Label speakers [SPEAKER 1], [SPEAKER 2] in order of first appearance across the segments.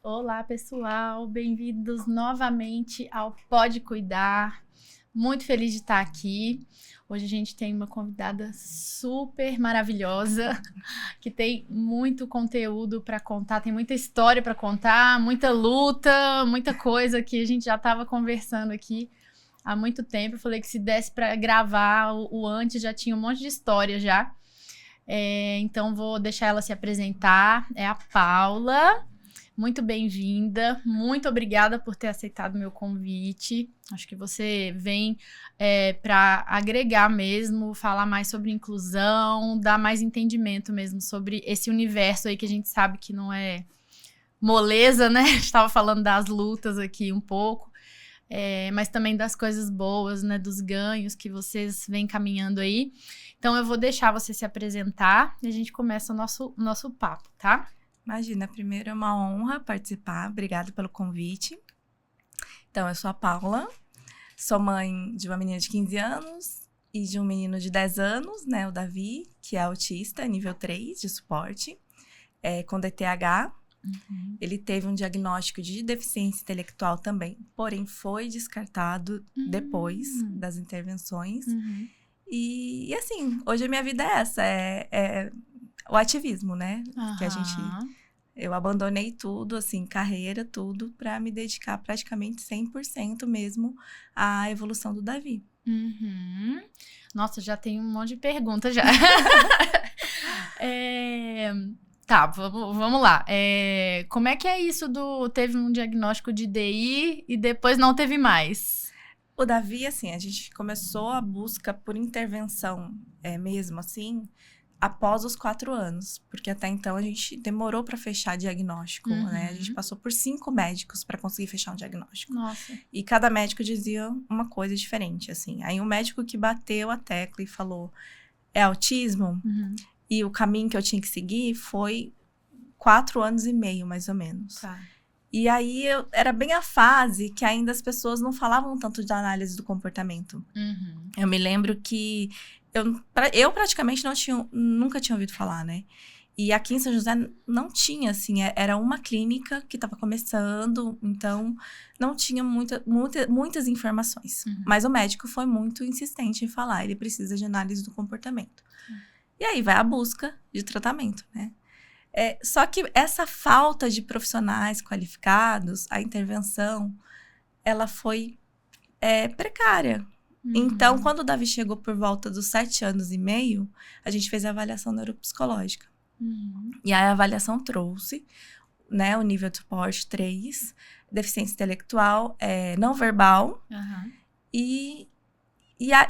[SPEAKER 1] Olá, pessoal, bem-vindos novamente ao Pode Cuidar. Muito feliz de estar aqui. Hoje a gente tem uma convidada super maravilhosa, que tem muito conteúdo para contar, tem muita história para contar, muita luta, muita coisa que a gente já estava conversando aqui há muito tempo. Eu falei que se desse para gravar o antes, já tinha um monte de história já. Então vou deixar ela se apresentar. É a Paula. Muito bem-vinda, muito obrigada por ter aceitado o meu convite. Acho que você vem para agregar mesmo, falar mais sobre inclusão, dar mais entendimento mesmo sobre esse universo aí que a gente sabe que não é moleza, né? A gente estava falando das lutas aqui um pouco, mas também das coisas boas, né? Dos ganhos que vocês vêm caminhando aí. Então eu vou deixar você se apresentar e a gente começa o nosso papo, tá?
[SPEAKER 2] Imagina, primeiro é uma honra participar, obrigada pelo convite. Então, eu sou a Paula, sou mãe de uma menina de 15 anos e de um menino de 10 anos, né, o Davi, que é autista, nível 3 de suporte, com DTH. Uhum. Ele teve um diagnóstico de deficiência intelectual também, porém foi descartado depois das intervenções. Uhum. E assim, hoje a minha vida é essa, o ativismo, né? Uhum. Que eu abandonei tudo, assim, carreira, tudo, para me dedicar praticamente 100% mesmo à evolução do Davi.
[SPEAKER 1] Uhum. Nossa, já tem um monte de perguntas já. Tá, vamos lá. Como é que é isso teve um diagnóstico de DI e depois não teve mais?
[SPEAKER 2] O Davi, assim, a gente começou a busca por intervenção mesmo, assim, após os 4 anos, porque até então a gente demorou para fechar diagnóstico, né? A gente passou por 5 médicos para conseguir fechar um diagnóstico.
[SPEAKER 1] Nossa.
[SPEAKER 2] E cada médico dizia uma coisa diferente, assim. Aí um médico que bateu a tecla e falou, é autismo? Uhum. E o caminho que eu tinha que seguir foi 4 anos e meio, mais ou menos.
[SPEAKER 1] Tá.
[SPEAKER 2] E aí, era bem a fase que ainda as pessoas não falavam tanto de análise do comportamento. Uhum. Eu me lembro que eu praticamente nunca tinha ouvido falar, né? E aqui em São José não tinha, assim, era uma clínica que estava começando, então não tinha muitas informações. Uhum. Mas o médico foi muito insistente em falar, ele precisa de análise do comportamento. Uhum. E aí vai a busca de tratamento, né? Só que essa falta de profissionais qualificados, a intervenção, ela foi precária. Uhum. Então, quando o Davi chegou por volta dos 7 anos e meio, a gente fez a avaliação neuropsicológica. Uhum. E a avaliação trouxe, né, o nível de suporte 3, deficiência intelectual, não verbal, uhum. e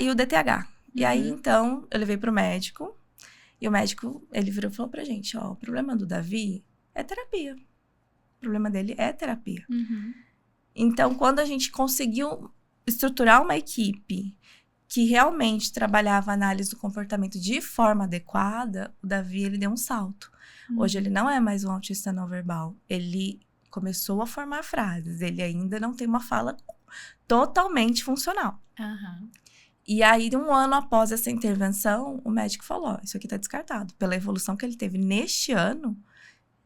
[SPEAKER 2] o DTH. Uhum. E aí, então, eu levei para o médico. E o médico, ele virou e falou pra gente, ó, o problema do Davi é terapia. O problema dele é terapia. Uhum. Então, quando a gente conseguiu estruturar uma equipe que realmente trabalhava a análise do comportamento de forma adequada, o Davi, ele deu um salto. Uhum. Hoje, ele não é mais um autista não verbal. Ele começou a formar frases. Ele ainda não tem uma fala totalmente funcional. Uhum. E aí, 1 ano após essa intervenção, o médico falou, isso aqui tá descartado. Pela evolução que ele teve neste ano,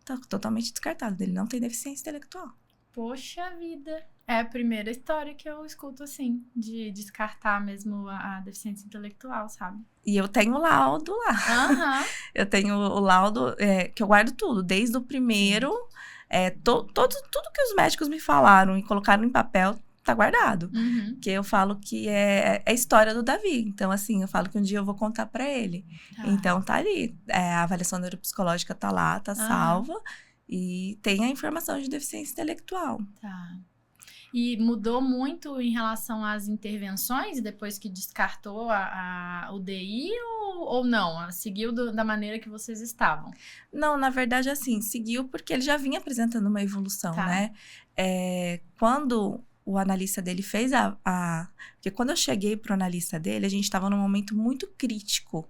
[SPEAKER 2] tá totalmente descartado. Ele não tem deficiência intelectual.
[SPEAKER 1] Poxa vida! É a primeira história que eu escuto, assim, de descartar mesmo a deficiência intelectual, sabe?
[SPEAKER 2] E eu tenho o laudo lá. Uhum. Eu tenho o laudo, que eu guardo tudo, desde o primeiro, tudo que os médicos me falaram e colocaram em papel, tá guardado. Uhum. Que eu falo que é a história do Davi. Então, assim, eu falo que um dia eu vou contar pra ele. Tá. Então, tá ali. A avaliação neuropsicológica tá lá, tá salva. E tem a informação de deficiência intelectual.
[SPEAKER 1] Tá. E mudou muito em relação às intervenções, depois que descartou o DI, ou não? Seguiu da maneira que vocês estavam?
[SPEAKER 2] Não, na verdade, assim, seguiu porque ele já vinha apresentando uma evolução, tá, né? Quando o analista dele fez porque quando eu cheguei pro analista dele, a gente estava num momento muito crítico.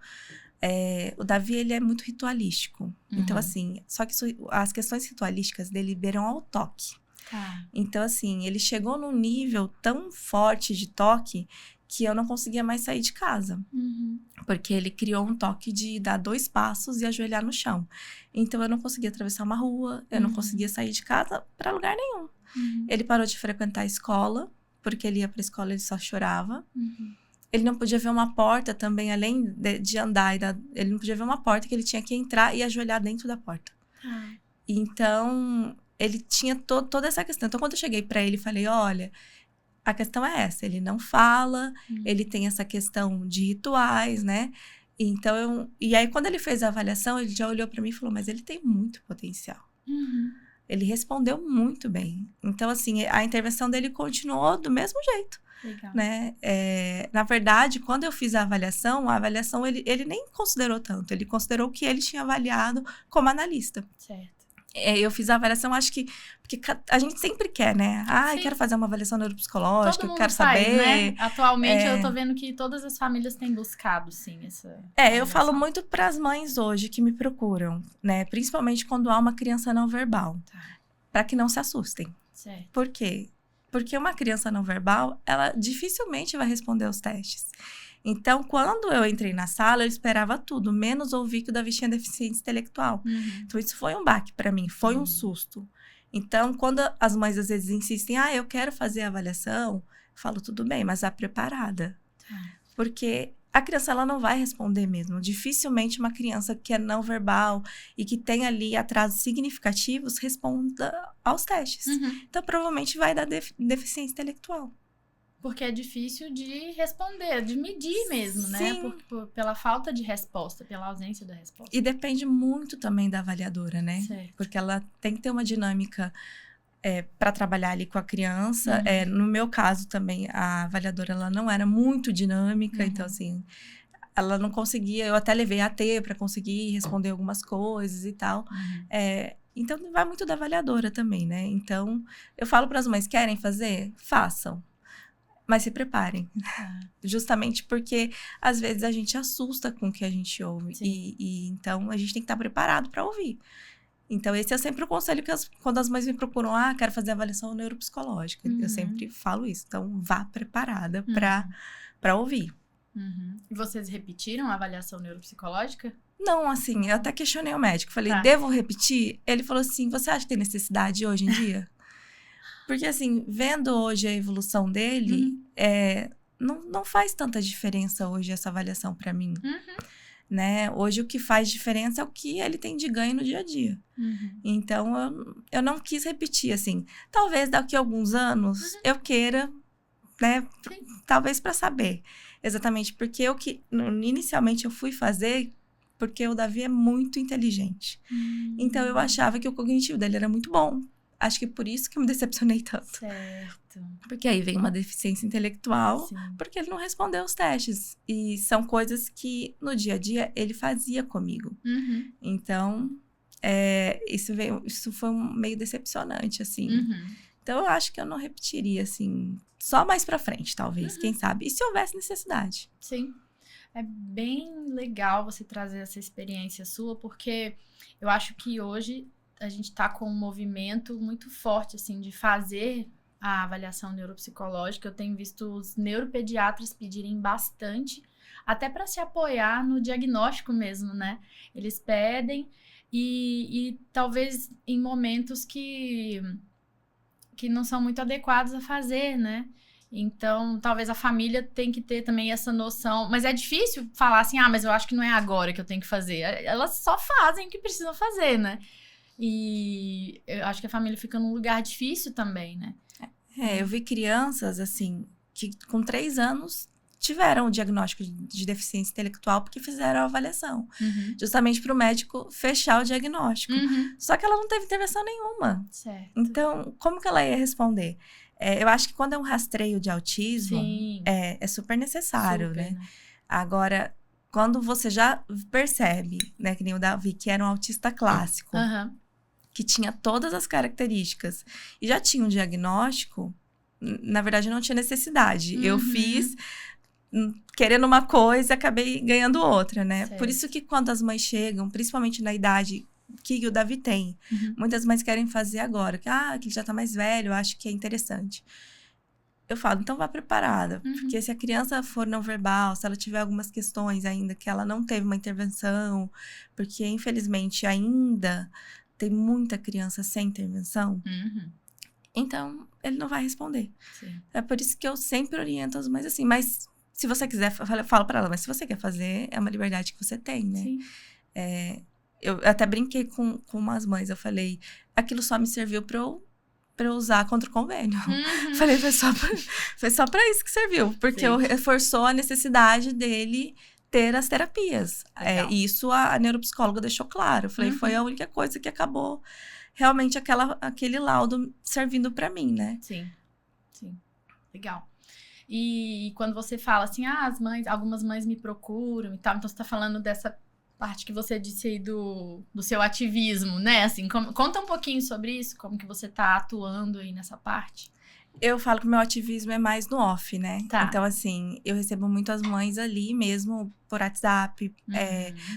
[SPEAKER 2] O Davi, ele é muito ritualístico. Uhum. Então, assim, só que as questões ritualísticas dele beiram ao toque. Tá. Então, assim, ele chegou num nível tão forte de toque que eu não conseguia mais sair de casa. Porque ele criou um toque de dar 2 passos e ajoelhar no chão. Então, eu não conseguia atravessar uma rua, eu não conseguia sair de casa para lugar nenhum. Ele parou de frequentar a escola, porque ele ia para a escola e ele só chorava. Ele não podia ver uma porta também, além de andar. Ele não podia ver uma porta que ele tinha que entrar e ajoelhar dentro da porta. Então, ele tinha toda essa questão. Então, quando eu cheguei para ele, falei, olha, a questão é essa. Ele não fala, ele tem essa questão de rituais, né? Então, e aí, quando ele fez a avaliação, ele já olhou para mim e falou, mas ele tem muito potencial. Ele respondeu muito bem. Então, assim, a intervenção dele continuou do mesmo jeito.
[SPEAKER 1] Legal.
[SPEAKER 2] Né? Na verdade, quando eu fiz a avaliação ele nem considerou tanto. Ele considerou o que ele tinha avaliado como analista.
[SPEAKER 1] Certo.
[SPEAKER 2] Eu fiz a avaliação, acho que... Porque a gente sempre quer, né? Eu quero fazer uma avaliação neuropsicológica, eu quero saber...
[SPEAKER 1] Né? Atualmente, eu tô vendo que todas as famílias têm buscado, sim, essa...
[SPEAKER 2] eu falo muito para as mães hoje que me procuram, né? Principalmente quando há uma criança não verbal. Para que não se assustem.
[SPEAKER 1] Certo.
[SPEAKER 2] Por quê? Porque uma criança não verbal, ela dificilmente vai responder os testes. Então, quando eu entrei na sala, eu esperava tudo, menos ouvir que o Davi tinha deficiência intelectual. Então, isso foi um baque para mim, foi um susto. Então, quando as mães às vezes insistem, eu quero fazer a avaliação, eu falo, tudo bem, mas vá preparada. Porque a criança, ela não vai responder mesmo. Dificilmente uma criança que é não verbal e que tem ali atrasos significativos responda aos testes. Então, provavelmente vai dar deficiência intelectual.
[SPEAKER 1] Porque é difícil de responder, de medir mesmo, né?
[SPEAKER 2] Sim.
[SPEAKER 1] Pela falta de resposta, pela ausência da resposta.
[SPEAKER 2] E depende muito também da avaliadora, né?
[SPEAKER 1] Certo.
[SPEAKER 2] Porque ela tem que ter uma dinâmica para trabalhar ali com a criança. No meu caso também, a avaliadora ela não era muito dinâmica, então assim, ela não conseguia, eu até levei AT para conseguir responder algumas coisas e tal. Então, vai muito da avaliadora também, né? Então, eu falo para as mães, querem fazer? Façam. Mas se preparem. Justamente porque, às vezes, a gente assusta com o que a gente ouve. E então, a gente tem que estar preparado para ouvir. Então, esse é sempre o conselho que quando as mães me procuram, quero fazer avaliação neuropsicológica. Eu sempre falo isso. Então, vá preparada para ouvir.
[SPEAKER 1] E vocês repetiram a avaliação neuropsicológica?
[SPEAKER 2] Não, assim, eu até questionei o médico. Falei, devo repetir? Ele falou assim, você acha que tem necessidade hoje em dia? Porque, assim, vendo hoje a evolução dele, não faz tanta diferença hoje essa avaliação para mim. Né? Hoje, o que faz diferença é o que ele tem de ganho no dia a dia. Então, eu não quis repetir, assim. Talvez daqui a alguns anos eu queira, né? Talvez para saber. Exatamente, porque inicialmente eu fui fazer porque o Davi é muito inteligente. Então, eu achava que o cognitivo dele era muito bom. Acho que por isso que eu me decepcionei tanto.
[SPEAKER 1] Certo.
[SPEAKER 2] Porque aí vem uma deficiência intelectual, porque ele não respondeu os testes. E são coisas que, no dia a dia, ele fazia comigo. Então, isso foi meio decepcionante, assim. Então, eu acho que eu não repetiria, assim, só mais pra frente, talvez, quem sabe. E se houvesse necessidade.
[SPEAKER 1] Sim. É bem legal você trazer essa experiência sua, porque eu acho que hoje a gente tá com um movimento muito forte, assim, de fazer a avaliação neuropsicológica. Eu tenho visto os neuropediatras pedirem bastante, até para se apoiar no diagnóstico mesmo, né? Eles pedem e talvez em momentos que não são muito adequados a fazer, né? Então, talvez a família tenha que ter também essa noção. Mas é difícil falar assim, mas eu acho que não é agora que eu tenho que fazer. Elas só fazem o que precisam fazer, né? E eu acho que a família fica num lugar difícil também, né?
[SPEAKER 2] Eu vi crianças, assim, que com 3 anos tiveram o diagnóstico de deficiência intelectual porque fizeram a avaliação. Justamente para o médico fechar o diagnóstico. Só que ela não teve intervenção nenhuma.
[SPEAKER 1] Certo.
[SPEAKER 2] Então, como que ela ia responder? Eu acho que quando é um rastreio de autismo, é super necessário,
[SPEAKER 1] Super,
[SPEAKER 2] né? Agora, quando você já percebe, né, que nem o Davi, que era um autista clássico, que tinha todas as características e já tinha um diagnóstico, na verdade não tinha necessidade. Eu fiz querendo uma coisa e acabei ganhando outra, né?
[SPEAKER 1] Certo.
[SPEAKER 2] Por isso que quando as mães chegam, principalmente na idade que o Davi tem, muitas mães querem fazer agora, que ele já tá mais velho, eu acho que é interessante. eu falo, então vá preparada. Porque se a criança for não verbal, se ela tiver algumas questões ainda que ela não teve uma intervenção, porque infelizmente ainda tem muita criança sem intervenção, então ele não vai responder.
[SPEAKER 1] Sim.
[SPEAKER 2] É por isso que eu sempre oriento as mães assim, mas se você quiser, eu falo pra ela, mas se você quer fazer, é uma liberdade que você tem, né?
[SPEAKER 1] Sim.
[SPEAKER 2] Eu até brinquei com umas mães, eu falei, aquilo só me serviu pra eu usar contra o convênio. Falei, foi só pra isso que serviu. Porque eu reforçou a necessidade dele ter as terapias. E isso a neuropsicóloga deixou claro. Eu falei, foi a única coisa que acabou realmente aquele laudo servindo pra mim, né?
[SPEAKER 1] Sim. Legal. E quando você fala assim, algumas mães me procuram e tal, então você tá falando dessa parte que você disse aí do seu ativismo, né? Assim, conta um pouquinho sobre isso, como que você tá atuando aí nessa parte.
[SPEAKER 2] Eu falo que o meu ativismo é mais no off, né?
[SPEAKER 1] Tá.
[SPEAKER 2] Então, assim, eu recebo muitas mães ali mesmo por WhatsApp,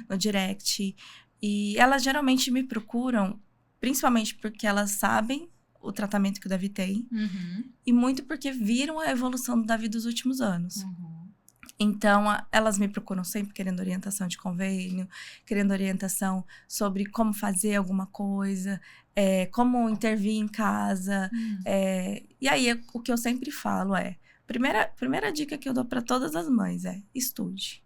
[SPEAKER 2] no direct. E elas geralmente me procuram, principalmente porque elas sabem o tratamento que o Davi tem. E muito porque viram a evolução do Davi dos últimos anos. Então, elas me procuram sempre querendo orientação de convênio, querendo orientação sobre como fazer alguma coisa, como intervir em casa. E aí, o que eu sempre falo primeira dica que eu dou para todas as mães é estude.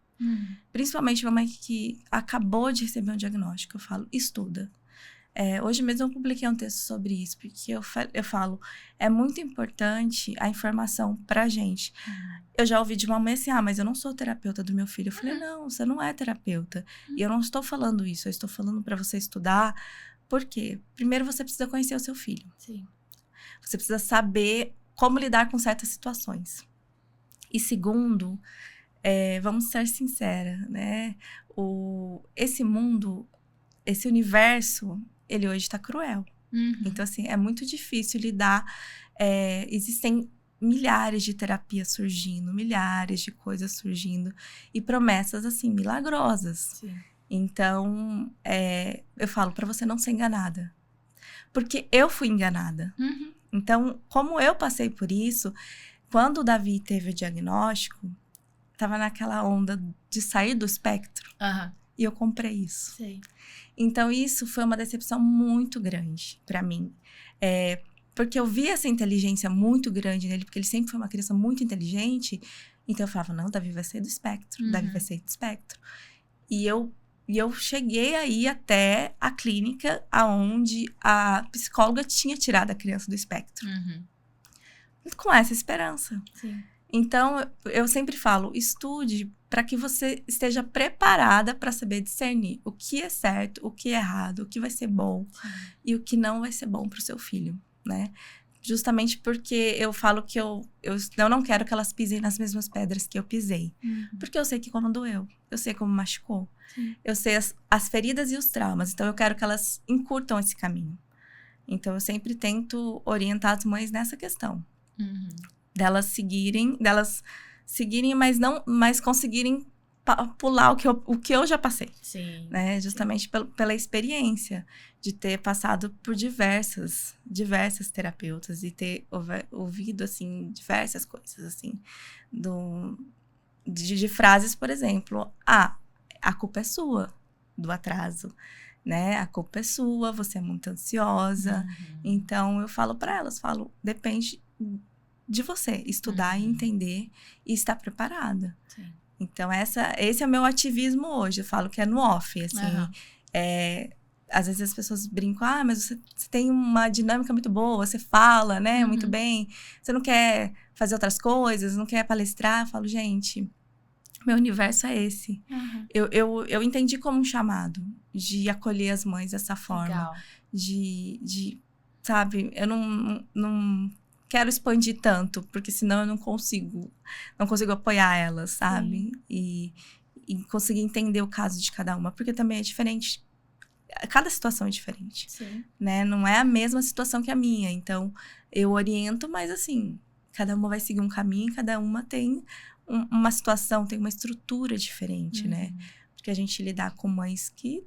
[SPEAKER 2] Principalmente uma mãe que acabou de receber um diagnóstico, eu falo, estuda. Hoje mesmo eu publiquei um texto sobre isso, porque eu falo, é muito importante a informação pra gente. Eu já ouvi de uma mãe assim, mas eu não sou terapeuta do meu filho. Eu falei, não, você não é terapeuta. E eu não estou falando isso, eu estou falando pra você estudar. Por quê? Primeiro, você precisa conhecer o seu filho.
[SPEAKER 1] Sim.
[SPEAKER 2] Você precisa saber como lidar com certas situações. E segundo, vamos ser sinceras, né? Esse mundo, esse universo, ele hoje está cruel. Então, assim, é muito difícil lidar. Existem milhares de terapias surgindo, milhares de coisas surgindo. E promessas, assim, milagrosas.
[SPEAKER 1] Sim.
[SPEAKER 2] Então, eu falo para você não ser enganada. Porque eu fui enganada. Então, como eu passei por isso, quando o Davi teve o diagnóstico, tava naquela onda de sair do espectro. E eu comprei isso.
[SPEAKER 1] Sei.
[SPEAKER 2] Então, isso foi uma decepção muito grande para mim. Porque eu vi essa inteligência muito grande nele, porque ele sempre foi uma criança muito inteligente. Então, eu falava, não, Davi vai sair do espectro. Davi vai sair do espectro. E eu cheguei aí até a clínica onde a psicóloga tinha tirado a criança do espectro. Com essa esperança.
[SPEAKER 1] Sim.
[SPEAKER 2] Então, eu sempre falo, estude para que você esteja preparada para saber discernir o que é certo, o que é errado, o que vai ser bom e o que não vai ser bom para o seu filho, né? Justamente porque eu falo que eu não quero que elas pisem nas mesmas pedras que eu pisei. Porque eu sei que como doeu, eu sei como machucou. Eu sei as feridas e os traumas, então eu quero que elas encurtam esse caminho. Então, eu sempre tento orientar as mães nessa questão. Delas seguirem, mas conseguirem pular o que eu já passei.
[SPEAKER 1] Sim.
[SPEAKER 2] Né? Justamente pela experiência de ter passado por diversas terapeutas e ter ouvido, assim, diversas coisas, assim, de frases, por exemplo, a culpa é sua do atraso, né? A culpa é sua, você é muito ansiosa. Então, eu falo para elas, depende de você estudar e entender e estar preparada.
[SPEAKER 1] Sim.
[SPEAKER 2] Então, esse é o meu ativismo hoje. Eu falo que é no off, assim. Às vezes as pessoas brincam, mas você tem uma dinâmica muito boa, você fala, né, muito bem. Você não quer fazer outras coisas, não quer palestrar. Eu falo, gente, meu universo é esse. Eu entendi como um chamado de acolher as mães dessa forma.
[SPEAKER 1] Legal.
[SPEAKER 2] Sabe, eu não quero expandir tanto, porque senão eu não consigo apoiar elas, sabe? E conseguir entender o caso de cada uma, porque também é diferente. Cada situação é diferente, né? Não é a mesma situação que a minha. Então, eu oriento, mas assim, cada uma vai seguir um caminho, cada uma tem uma situação, tem uma estrutura diferente, né? porque a gente lidar com mães que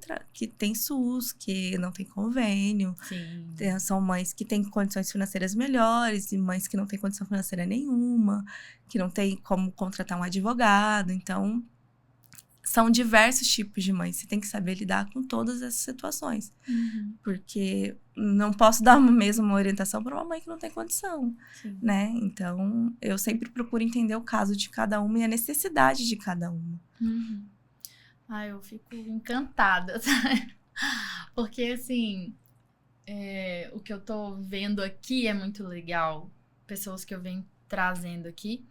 [SPEAKER 2] têm SUS, que não tem convênio.
[SPEAKER 1] Sim.
[SPEAKER 2] São mães que têm condições financeiras melhores e mães que não têm condição financeira nenhuma, que não tem como contratar um advogado. Então, são diversos tipos de mães. Você tem que saber lidar com todas essas situações. Porque não posso dar uma mesma orientação para uma mãe que não tem condição, né? Então, eu sempre procuro entender o caso de cada uma e a necessidade de cada uma.
[SPEAKER 1] Eu fico encantada, sabe? Porque, assim, o que eu tô vendo aqui é muito legal. Pessoas que eu venho trazendo aqui,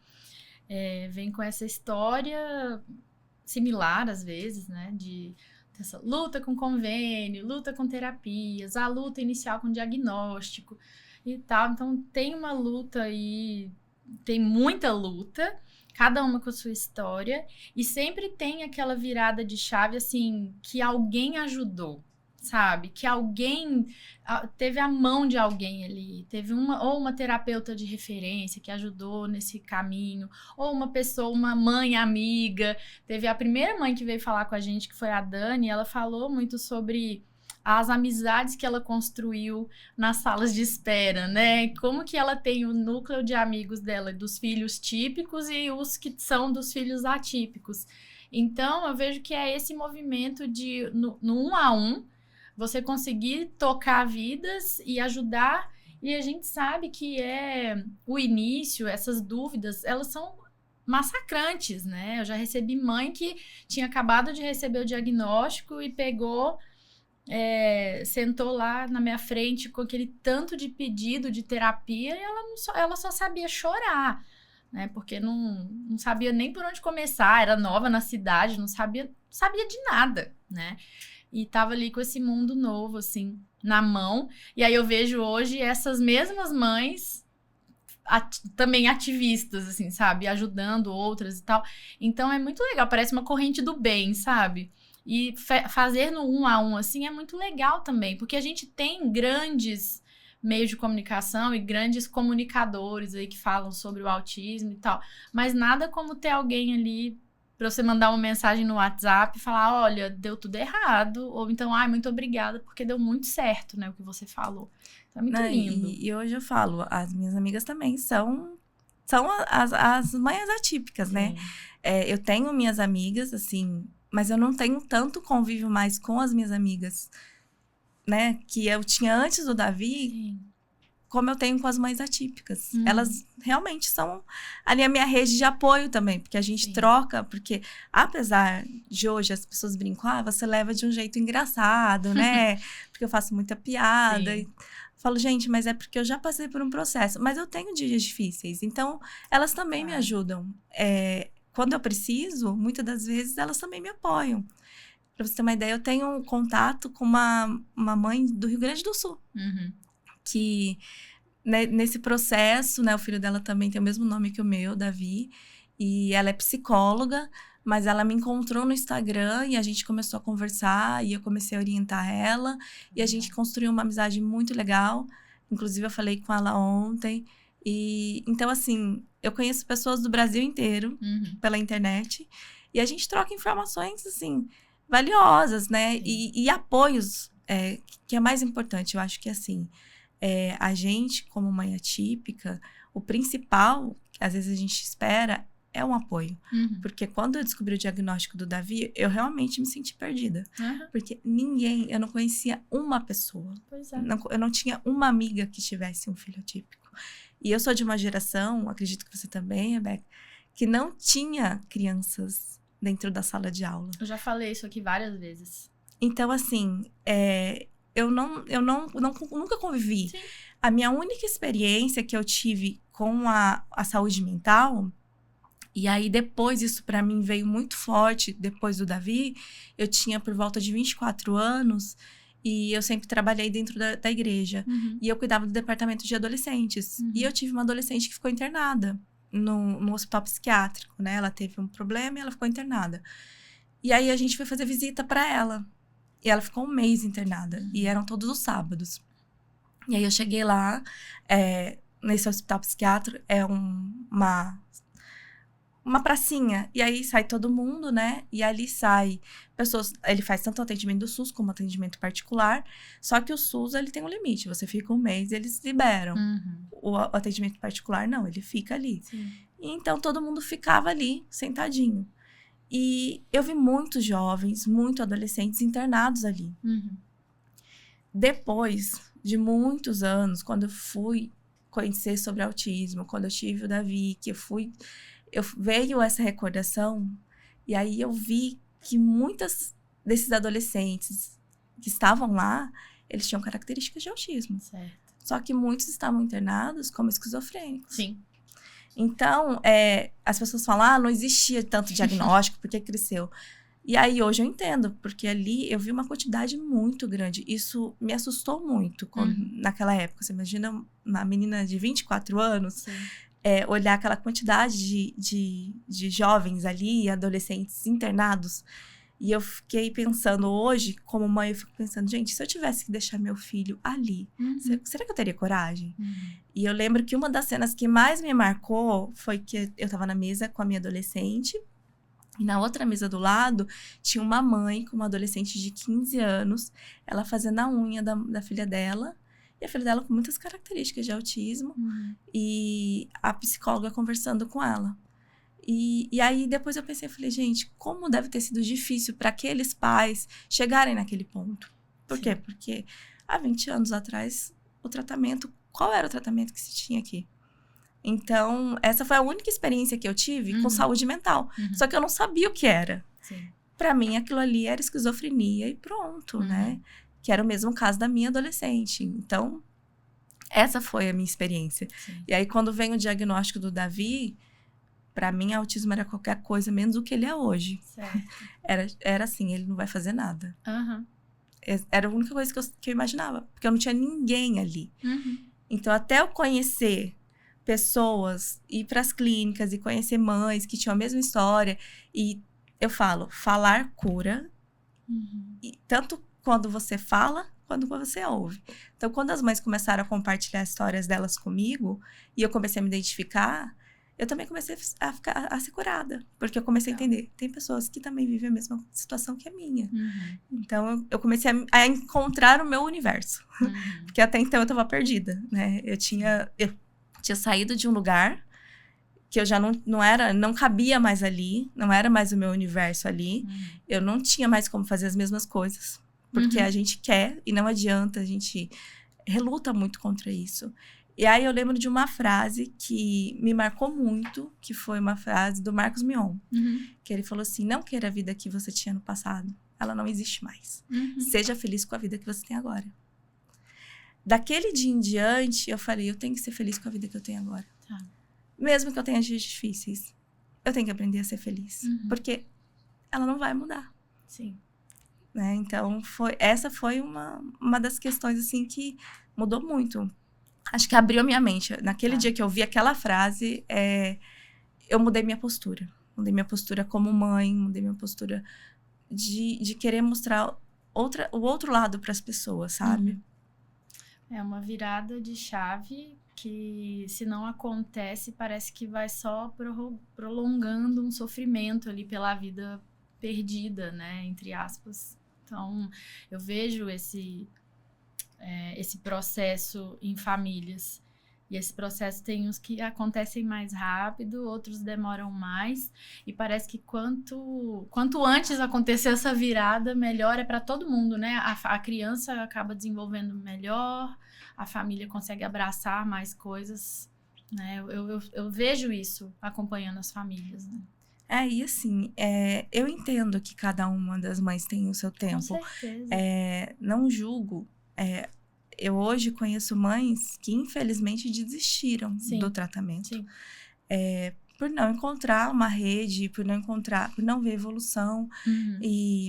[SPEAKER 1] vêm com essa história similar, às vezes, né? De essa luta com convênio, luta com terapias, a luta inicial com diagnóstico e tal. Então, tem uma luta aí, tem muita luta, cada uma com a sua história, e sempre tem aquela virada de chave, assim, que alguém ajudou, sabe? Que alguém teve a mão de alguém ali, teve uma terapeuta de referência que ajudou nesse caminho, ou uma pessoa, uma mãe amiga. Teve a primeira mãe que veio falar com a gente, que foi a Dani, ela falou muito sobre as amizades que ela construiu nas salas de espera, né? Como que ela tem o núcleo de amigos dela, dos filhos típicos e os que são dos filhos atípicos. Então, eu vejo que é esse movimento de, no 1 a 1, você conseguir tocar vidas e ajudar. E a gente sabe que o início, essas dúvidas, elas são massacrantes, né? Eu já recebi mãe que tinha acabado de receber o diagnóstico e pegou, sentou lá na minha frente com aquele tanto de pedido de terapia e ela só sabia chorar, né? Porque não sabia nem por onde começar, era nova na cidade, não sabia de nada, né? E tava ali com esse mundo novo, assim, na mão. E aí eu vejo hoje essas mesmas mães também ativistas, assim, sabe? Ajudando outras e tal. Então é muito legal, parece uma corrente do bem, sabe? E fazer no 1 a 1, assim, é muito legal também. Porque a gente tem grandes meios de comunicação e grandes comunicadores aí que falam sobre o autismo e tal. Mas nada como ter alguém ali para você mandar uma mensagem no WhatsApp e falar, olha, deu tudo errado. Ou então, muito obrigada, porque deu muito certo, né, o que você falou. Então, é muito lindo.
[SPEAKER 2] E hoje eu falo, as minhas amigas também são as mães atípicas,
[SPEAKER 1] Sim.
[SPEAKER 2] né? Eu tenho minhas amigas, assim, mas eu não tenho tanto convívio mais com as minhas amigas, né? Que eu tinha antes do Davi.
[SPEAKER 1] Sim.
[SPEAKER 2] Como eu tenho com as mães atípicas. Elas realmente são ali a minha rede de apoio também, porque a gente troca, porque apesar de hoje as pessoas brincam, você leva de um jeito engraçado, né? Porque eu faço muita piada. E falo, gente, mas é porque eu já passei por um processo. Mas eu tenho dias difíceis, então elas também me ajudam. Quando eu preciso, muitas das vezes elas também me apoiam. Pra você ter uma ideia, eu tenho um contato com uma mãe do Rio Grande do Sul. Que nesse processo, né, o filho dela também tem o mesmo nome que o meu, Davi, e ela é psicóloga, mas ela me encontrou no Instagram e a gente começou a conversar e eu comecei a orientar ela e a gente construiu uma amizade muito legal. Inclusive, eu falei com ela ontem. E então, assim, eu conheço pessoas do Brasil inteiro pela internet e a gente troca informações, assim, valiosas, né? E apoios, que é mais importante. Eu acho que, assim, a gente, como mãe atípica, o principal, que às vezes a gente espera, é um apoio. Porque quando eu descobri o diagnóstico do Davi, eu realmente me senti perdida. Porque eu não conhecia uma pessoa.
[SPEAKER 1] Pois é.
[SPEAKER 2] Eu não tinha uma amiga que tivesse um filho atípico. E eu sou de uma geração, acredito que você também, Rebeca, que não tinha crianças dentro da sala de aula.
[SPEAKER 1] Eu já falei isso aqui várias vezes.
[SPEAKER 2] Então, assim, eu nunca convivi.
[SPEAKER 1] Sim.
[SPEAKER 2] A minha única experiência que eu tive com a saúde mental, e aí depois isso para mim veio muito forte, depois do Davi, eu tinha por volta de 24 anos e eu sempre trabalhei dentro da igreja. E eu cuidava do departamento de adolescentes. E eu tive uma adolescente que ficou internada no hospital psiquiátrico, né? Ela teve um problema e ela ficou internada. E aí a gente foi fazer visita para ela. E ela ficou um mês internada. E eram todos os sábados. E aí eu cheguei lá, nesse hospital psiquiátrico, uma uma pracinha. E aí sai todo mundo, né? E ali sai pessoas... Ele faz tanto atendimento do SUS como atendimento particular. Só que o SUS, ele tem um limite. Você fica um mês e eles liberam. O atendimento particular, não. Ele fica ali.
[SPEAKER 1] Sim.
[SPEAKER 2] E então, todo mundo ficava ali, sentadinho. E eu vi muitos jovens, muitos adolescentes internados ali. Depois de muitos anos, quando eu fui conhecer sobre autismo, quando eu tive o Davi, que veio essa recordação, e aí eu vi que muitos desses adolescentes que estavam lá, eles tinham características de autismo.
[SPEAKER 1] Certo.
[SPEAKER 2] Só que muitos estavam internados como esquizofrênicos.
[SPEAKER 1] Sim.
[SPEAKER 2] Então, as pessoas falam, não existia tanto diagnóstico, porque cresceu. E aí, hoje eu entendo, porque ali eu vi uma quantidade muito grande. Isso me assustou muito naquela época. Você imagina uma menina de 24 anos, olhar aquela quantidade de jovens ali, adolescentes internados. E eu fiquei pensando hoje, como mãe, eu fico pensando, gente, se eu tivesse que deixar meu filho ali, será que eu teria coragem? E eu lembro que uma das cenas que mais me marcou foi que eu tava na mesa com a minha adolescente, e na outra mesa do lado, tinha uma mãe com uma adolescente de 15 anos, ela fazendo a unha da filha dela, e a filha dela com muitas características de autismo, e a psicóloga conversando com ela. E aí, depois eu pensei, eu falei, gente, como deve ter sido difícil para aqueles pais chegarem naquele ponto. Por quê? Porque há 20 anos atrás, qual era o tratamento que se tinha aqui? Então, essa foi a única experiência que eu tive com saúde mental. Só que eu não sabia o que era. Para mim, aquilo ali era esquizofrenia e pronto, né? Que era o mesmo caso da minha adolescente. Então, essa foi a minha experiência. E aí, quando vem o diagnóstico do Davi, para mim, autismo era qualquer coisa menos o que ele é hoje. Era assim, ele não vai fazer nada. Era a única coisa que eu imaginava. Porque eu não tinha ninguém ali. Então, até eu conhecer pessoas, ir para as clínicas e conhecer mães que tinham a mesma história. E eu falo, falar cura. E tanto quando você fala, quanto quando você ouve. Então, quando as mães começaram a compartilhar histórias delas comigo, e eu comecei a me identificar, eu também comecei a ser curada. Porque eu comecei a entender, tem pessoas que também vivem a mesma situação que a minha. Então, eu comecei a encontrar o meu universo. Porque até então eu estava perdida, né? Eu tinha saído de um lugar que eu já não cabia mais ali, não era mais o meu universo ali. Eu não tinha mais como fazer as mesmas coisas. Porque a gente quer e não adianta, a gente reluta muito contra isso. E aí eu lembro de uma frase que me marcou muito, que foi uma frase do Marcos Mion. Que ele falou assim, não queira a vida que você tinha no passado, ela não existe mais. Seja feliz com a vida que você tem agora. Daquele dia em diante, eu falei, eu tenho que ser feliz com a vida que eu tenho agora. Mesmo que eu tenha dias difíceis, eu tenho que aprender a ser feliz. Porque ela não vai mudar. Né? Então, essa foi uma das questões, assim, que mudou muito. Acho que abriu a minha mente. Naquele dia que eu vi aquela frase, eu mudei minha postura. Mudei minha postura como mãe, mudei minha postura de querer mostrar o outro lado para as pessoas, sabe?
[SPEAKER 1] É uma virada de chave que, se não acontece, parece que vai só prolongando um sofrimento ali pela vida perdida, né? Entre aspas. Então, eu vejo esse processo em famílias. E esse processo tem uns que acontecem mais rápido, outros demoram mais. E parece que quanto antes acontecer essa virada, melhor é para todo mundo, né? A criança acaba desenvolvendo melhor, a família consegue abraçar mais coisas, né? Eu vejo isso acompanhando as famílias, né?
[SPEAKER 2] E assim, eu entendo que cada uma das mães tem o seu tempo.
[SPEAKER 1] Com certeza.
[SPEAKER 2] Não julgo. Eu hoje conheço mães que, infelizmente, desistiram do tratamento. Por não encontrar uma rede, por não ver evolução. E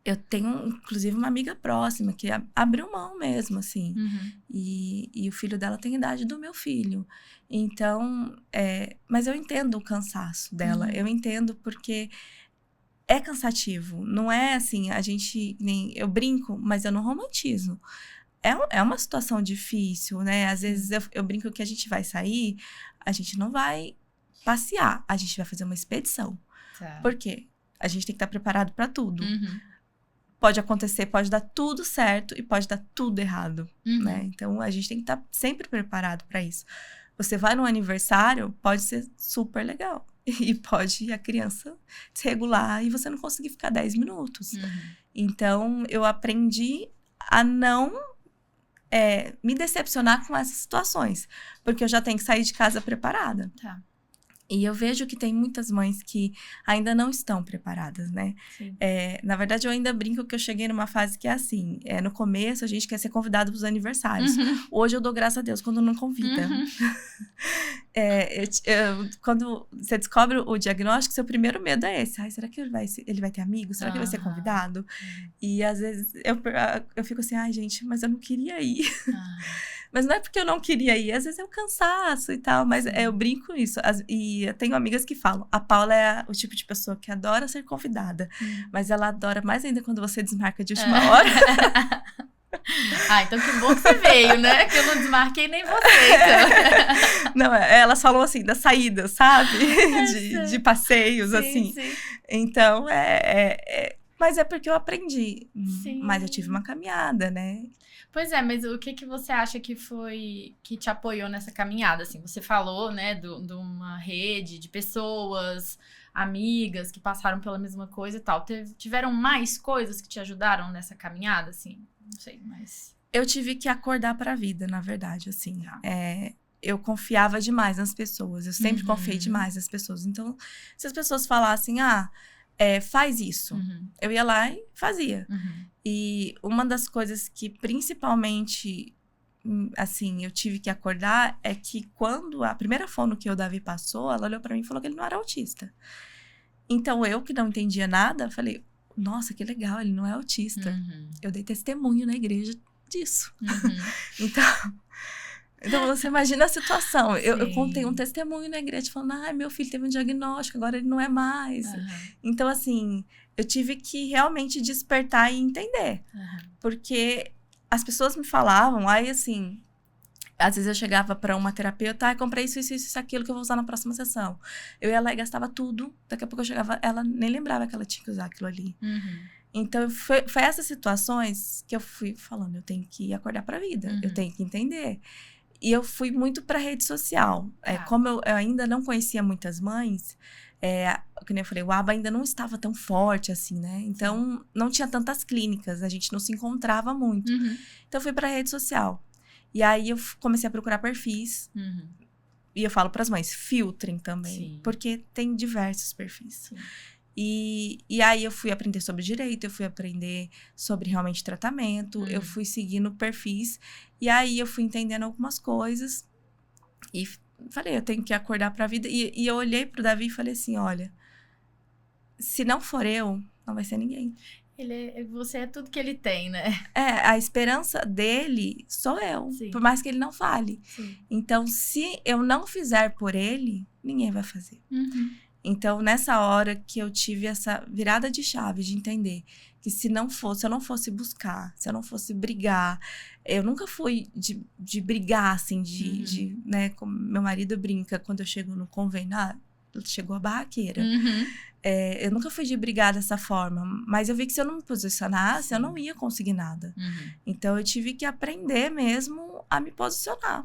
[SPEAKER 2] eu tenho, inclusive, uma amiga próxima que abriu mão mesmo, assim. E o filho dela tem a idade do meu filho. Então, mas eu entendo o cansaço dela. Eu entendo porque é cansativo. Não é assim, eu brinco, mas eu não romantizo. É uma situação difícil, né? Às vezes eu brinco que a gente vai sair, a gente não vai passear, a gente vai fazer uma expedição.
[SPEAKER 1] Tá.
[SPEAKER 2] Por quê? A gente tem que estar preparado para tudo. Pode acontecer, pode dar tudo certo e pode dar tudo errado, né? Então, a gente tem que estar sempre preparado para isso. Você vai num aniversário, pode ser super legal. E pode a criança desregular e você não conseguir ficar 10 minutos. Então, eu aprendi a não me decepcionar com essas situações. Porque eu já tenho que sair de casa preparada.
[SPEAKER 1] Tá.
[SPEAKER 2] E eu vejo que tem muitas mães que ainda não estão preparadas, né? Na verdade, eu ainda brinco que eu cheguei numa fase que é assim. No começo, a gente quer ser convidado para os aniversários. Hoje, eu dou graças a Deus quando não convida. Quando você descobre o diagnóstico, seu primeiro medo é esse. Ai, será que ele vai ter amigos? Será que ele vai ser convidado? E, às vezes, eu fico assim, ai, gente, mas eu não queria ir. Mas não é porque eu não queria ir, às vezes é um cansaço e tal, mas eu brinco com isso. E eu tenho amigas que falam, a Paula é o tipo de pessoa que adora ser convidada, mas ela adora mais ainda quando você desmarca de última hora.
[SPEAKER 1] Então que bom que você veio, né? Que eu não desmarquei nem você, então.
[SPEAKER 2] Não, elas falam assim, da saída, sabe? De passeios,
[SPEAKER 1] sim,
[SPEAKER 2] assim.
[SPEAKER 1] Sim.
[SPEAKER 2] Então, mas é porque eu aprendi.
[SPEAKER 1] Sim.
[SPEAKER 2] Mas eu tive uma caminhada, né?
[SPEAKER 1] Pois é, mas o que você acha que te apoiou nessa caminhada? Assim, você falou, né, de uma rede de pessoas, amigas que passaram pela mesma coisa e tal. Tiveram mais coisas que te ajudaram nessa caminhada, assim? Não sei, mas...
[SPEAKER 2] Eu tive que acordar para a vida, na verdade, assim. Eu confiava demais nas pessoas. Eu sempre confiei demais nas pessoas. Então, se as pessoas falassem, faz isso. Eu ia lá e fazia. E uma das coisas que principalmente, assim, eu tive que acordar é que quando a primeira fono que o Davi passou, ela olhou pra mim e falou que ele não era autista. Então, eu que não entendia nada, falei, nossa, que legal, ele não é autista. Eu dei testemunho na igreja disso. Então, você imagina a situação. Eu contei um testemunho na igreja falando, meu filho teve um diagnóstico, agora ele não é mais. Então, assim, eu tive que realmente despertar e entender. Porque as pessoas me falavam, assim, às vezes eu chegava para uma terapeuta, comprei isso, aquilo que eu vou usar na próxima sessão. Eu ia lá e gastava tudo. Daqui a pouco eu chegava, ela nem lembrava que ela tinha que usar aquilo ali. Então, foi essas situações que eu fui falando, eu tenho que acordar para a vida, eu tenho que entender. E eu fui muito para rede social. Como eu ainda não conhecia muitas mães, como eu falei, o ABA ainda não estava tão forte assim, né? Então, não tinha tantas clínicas, a gente não se encontrava muito. Então, eu fui para rede social. E aí, eu comecei a procurar perfis. E eu falo para as mães, filtrem também. Porque tem diversos perfis. E aí, eu fui aprender sobre direito, eu fui aprender sobre realmente tratamento, eu fui seguindo perfis. E aí, eu fui entendendo algumas coisas. E falei, eu tenho que acordar para a vida. E eu olhei pro Davi e falei assim, olha, se não for eu, não vai ser ninguém.
[SPEAKER 1] Você é tudo que ele tem, né?
[SPEAKER 2] A esperança dele sou eu, por mais que ele não fale. Então, se eu não fizer por ele, ninguém vai fazer. Então, nessa hora que eu tive essa virada de chave de entender que se eu não fosse buscar, se eu não fosse brigar, eu nunca fui de brigar, assim, né, como meu marido brinca quando eu chego no convênio, chegou a barraqueira. Eu nunca fui de brigar dessa forma, mas eu vi que se eu não me posicionasse, eu não ia conseguir nada. Então, eu tive que aprender mesmo a me posicionar.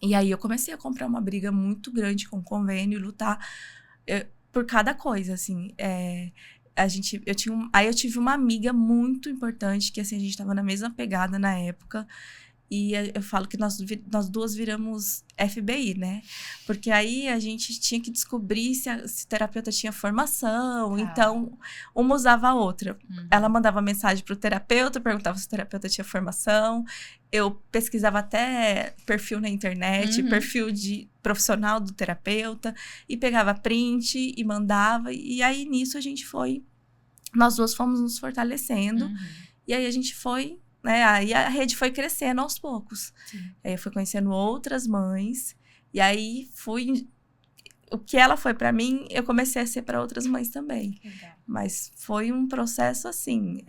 [SPEAKER 2] E aí, eu comecei a comprar uma briga muito grande com o convênio e lutar por cada coisa, assim. Eu tive uma amiga muito importante, que assim, a gente tava na mesma pegada na época. E eu falo que nós duas viramos FBI, né? Porque aí a gente tinha que descobrir se o terapeuta tinha formação. Então, uma usava a outra. Ela mandava mensagem pro terapeuta, perguntava se o terapeuta tinha formação. Eu pesquisava até perfil na internet, perfil de profissional do terapeuta. E pegava print e mandava. E aí, nisso, nós duas fomos nos fortalecendo. E aí, a gente foi... Aí a rede foi crescendo aos poucos. Aí eu fui conhecendo outras mães. E aí o que ela foi para mim, eu comecei a ser para outras mães também. Mas foi um processo assim,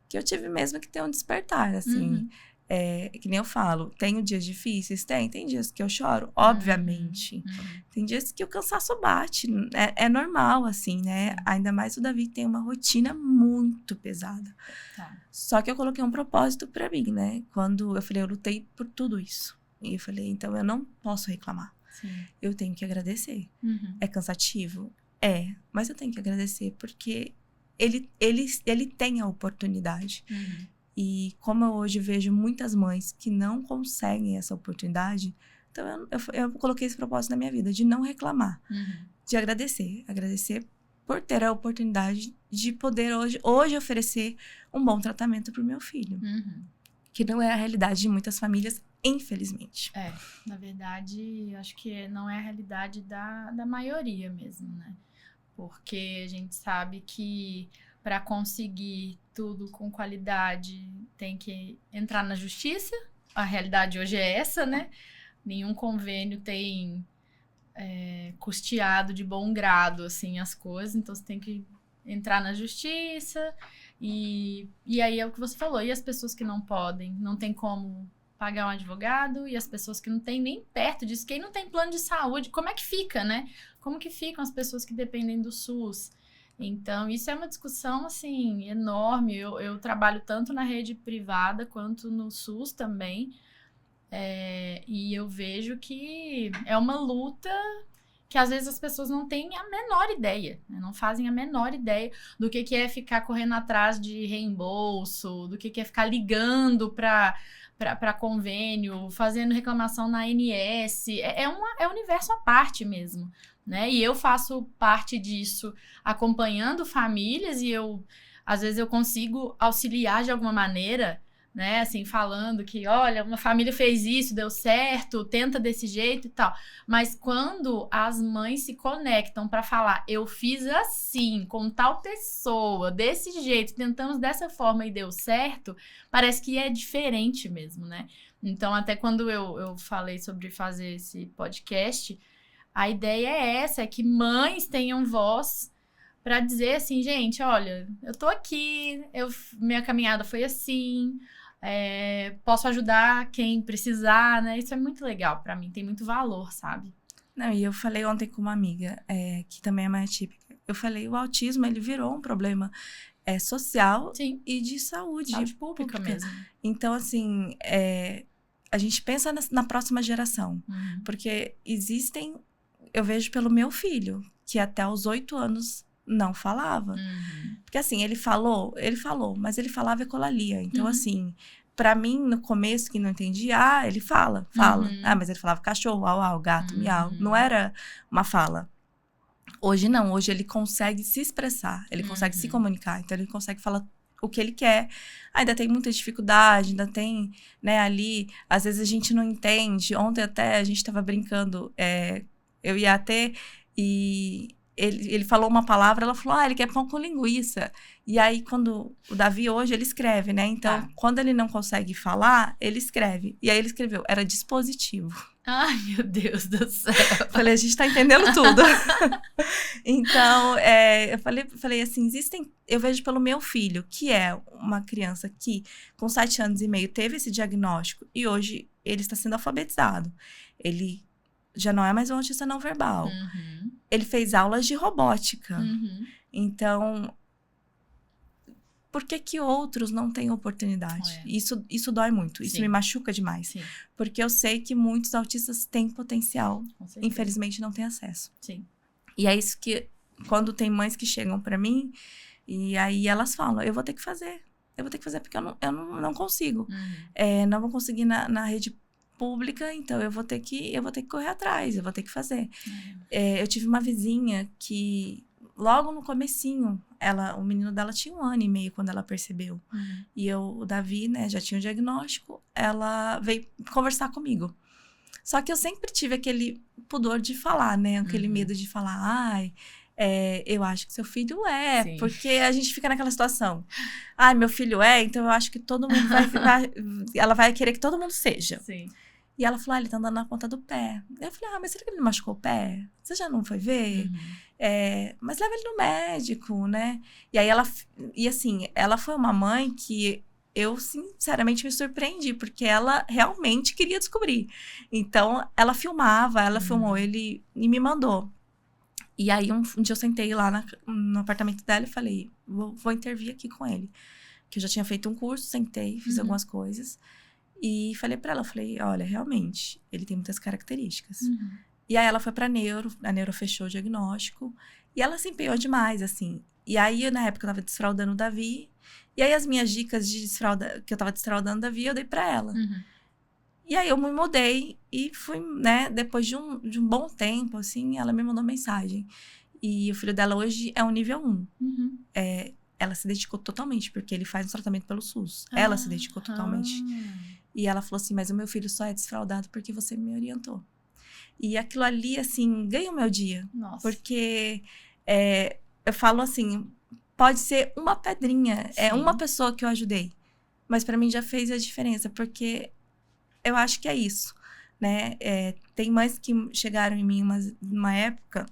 [SPEAKER 2] que eu tive mesmo que ter um despertar, assim. Que nem eu falo, tenho dias difíceis? Tem dias que eu choro, obviamente. Tem dias que o cansaço bate, é normal, assim, né? Ainda mais o Davi tem uma rotina muito pesada.
[SPEAKER 1] Tá.
[SPEAKER 2] Só que eu coloquei um propósito pra mim, né? Quando eu falei, eu lutei por tudo isso. E eu falei, então eu não posso reclamar.
[SPEAKER 1] Sim.
[SPEAKER 2] Eu tenho que agradecer. É cansativo? Mas eu tenho que agradecer, porque ele tem a oportunidade. E como eu hoje vejo muitas mães que não conseguem essa oportunidade, então eu coloquei esse propósito na minha vida, de não reclamar, de agradecer. Agradecer por ter a oportunidade de poder hoje oferecer um bom tratamento para o meu filho. Que não é a realidade de muitas famílias, infelizmente.
[SPEAKER 1] Na verdade, acho que não é a realidade da maioria mesmo, né? Porque a gente sabe que para conseguir tudo com qualidade tem que entrar na justiça. A realidade hoje é essa, né? Nenhum convênio tem custeado de bom grado, assim, as coisas. Então, você tem que entrar na justiça. E aí é o que você falou. E as pessoas que não podem, não tem como pagar um advogado. E as pessoas que não têm nem perto disso. Quem não tem plano de saúde, como é que fica, né? Como que ficam as pessoas que dependem do SUS? Então, isso é uma discussão, assim, enorme. Eu trabalho tanto na rede privada quanto no SUS também. E eu vejo que é uma luta que, às vezes, as pessoas não têm a menor ideia, né? Não fazem a menor ideia do que é ficar correndo atrás de reembolso, do que é ficar ligando para convênio, fazendo reclamação na ANS. É um universo à parte mesmo. Né? E eu faço parte disso acompanhando famílias e às vezes eu consigo auxiliar de alguma maneira, né? Assim, falando que, olha, uma família fez isso, deu certo, tenta desse jeito e tal. Mas quando as mães se conectam para falar, eu fiz assim, com tal pessoa, desse jeito, tentamos dessa forma e deu certo, parece que é diferente mesmo, né? Então, até quando eu falei sobre fazer esse podcast, a ideia é essa, é que mães tenham voz para dizer assim, gente, olha, eu tô aqui, minha caminhada foi assim, posso ajudar quem precisar, né? Isso é muito legal para mim, tem muito valor, sabe?
[SPEAKER 2] Não, e eu falei ontem com uma amiga, que também é mais típica, eu falei, o autismo, ele virou um problema social. Sim. E de saúde
[SPEAKER 1] pública mesmo.
[SPEAKER 2] Então, assim, a gente pensa na próxima geração, porque existem... Eu vejo pelo meu filho, que até os 8 anos não falava. Porque, assim, ele falou, mas ele falava ecolalia. Então, assim, pra mim, no começo, que não entendia, ele fala. Mas ele falava cachorro, au, au, gato, miau. Não era uma fala. Hoje, não. Hoje, ele consegue se expressar. Ele consegue se comunicar. Então, ele consegue falar o que ele quer. Ainda tem muita dificuldade, ainda tem, né, ali... Às vezes, a gente não entende. Ontem, até, a gente tava brincando... Eu ia ter, e ele falou uma palavra, ela falou, ele quer pão com linguiça. E aí, quando o Davi hoje, ele escreve, né? Então, quando ele não consegue falar, ele escreve. E aí ele escreveu, era dispositivo.
[SPEAKER 1] Ai, meu Deus do céu.
[SPEAKER 2] Falei, a gente tá entendendo tudo. Então, eu falei assim, eu vejo pelo meu filho, que é uma criança que, com 7 anos e meio, teve esse diagnóstico, e hoje ele está sendo alfabetizado. Ele já não é mais um autista não verbal. Ele fez aulas de robótica. Então, por que outros não têm oportunidade? Isso dói muito. Isso me machuca demais. Sim. Porque eu sei que muitos autistas têm potencial. Infelizmente, não têm acesso. Sim. E é isso que, quando tem mães que chegam pra mim, e aí elas falam, eu vou ter que fazer. Eu vou ter que fazer porque eu não consigo. Não vou conseguir na rede pública, então eu vou ter que correr atrás, eu vou ter que fazer. Eu tive uma vizinha que, logo no comecinho, o menino dela tinha 1 ano e meio quando ela percebeu. E o Davi, né, já tinha um diagnóstico, ela veio conversar comigo. Só que eu sempre tive aquele pudor de falar, né, aquele medo de falar, eu acho que seu filho é. Sim. Porque a gente fica naquela situação. Meu filho é, então eu acho que todo mundo ela vai querer que todo mundo seja. Sim. E ela falou, ele tá andando na ponta do pé. Eu falei, mas será que ele machucou o pé? Você já não foi ver? Mas leva ele no médico, né? E aí ela foi uma mãe que eu sinceramente me surpreendi, porque ela realmente queria descobrir. Então, ela filmava, ela filmou ele e me mandou. E aí, um dia eu sentei lá no apartamento dela e falei, vou intervir aqui com ele. Que eu já tinha feito um curso, sentei, fiz algumas coisas. E falei pra ela, falei, olha, realmente, ele tem muitas características. E aí ela foi pra neuro, a neuro fechou o diagnóstico. E ela se empenhou demais, assim. E aí, na época, eu tava desfraudando o Davi. E aí, as minhas dicas de que eu tava desfraudando o Davi, eu dei pra ela. E aí, eu me mudei e fui, né? Depois de um bom tempo, assim, ela me mandou mensagem. E o filho dela hoje é um nível 1. Ela se dedicou totalmente, porque ele faz um tratamento pelo SUS. Ela se dedicou totalmente. E ela falou assim, mas o meu filho só é desfraudado porque você me orientou. E aquilo ali, assim, ganha o meu dia.
[SPEAKER 1] Nossa.
[SPEAKER 2] Porque eu falo assim, pode ser uma pedrinha, é uma pessoa que eu ajudei. Mas pra mim já fez a diferença, porque eu acho que é isso, né? Tem mães que chegaram em mim uma época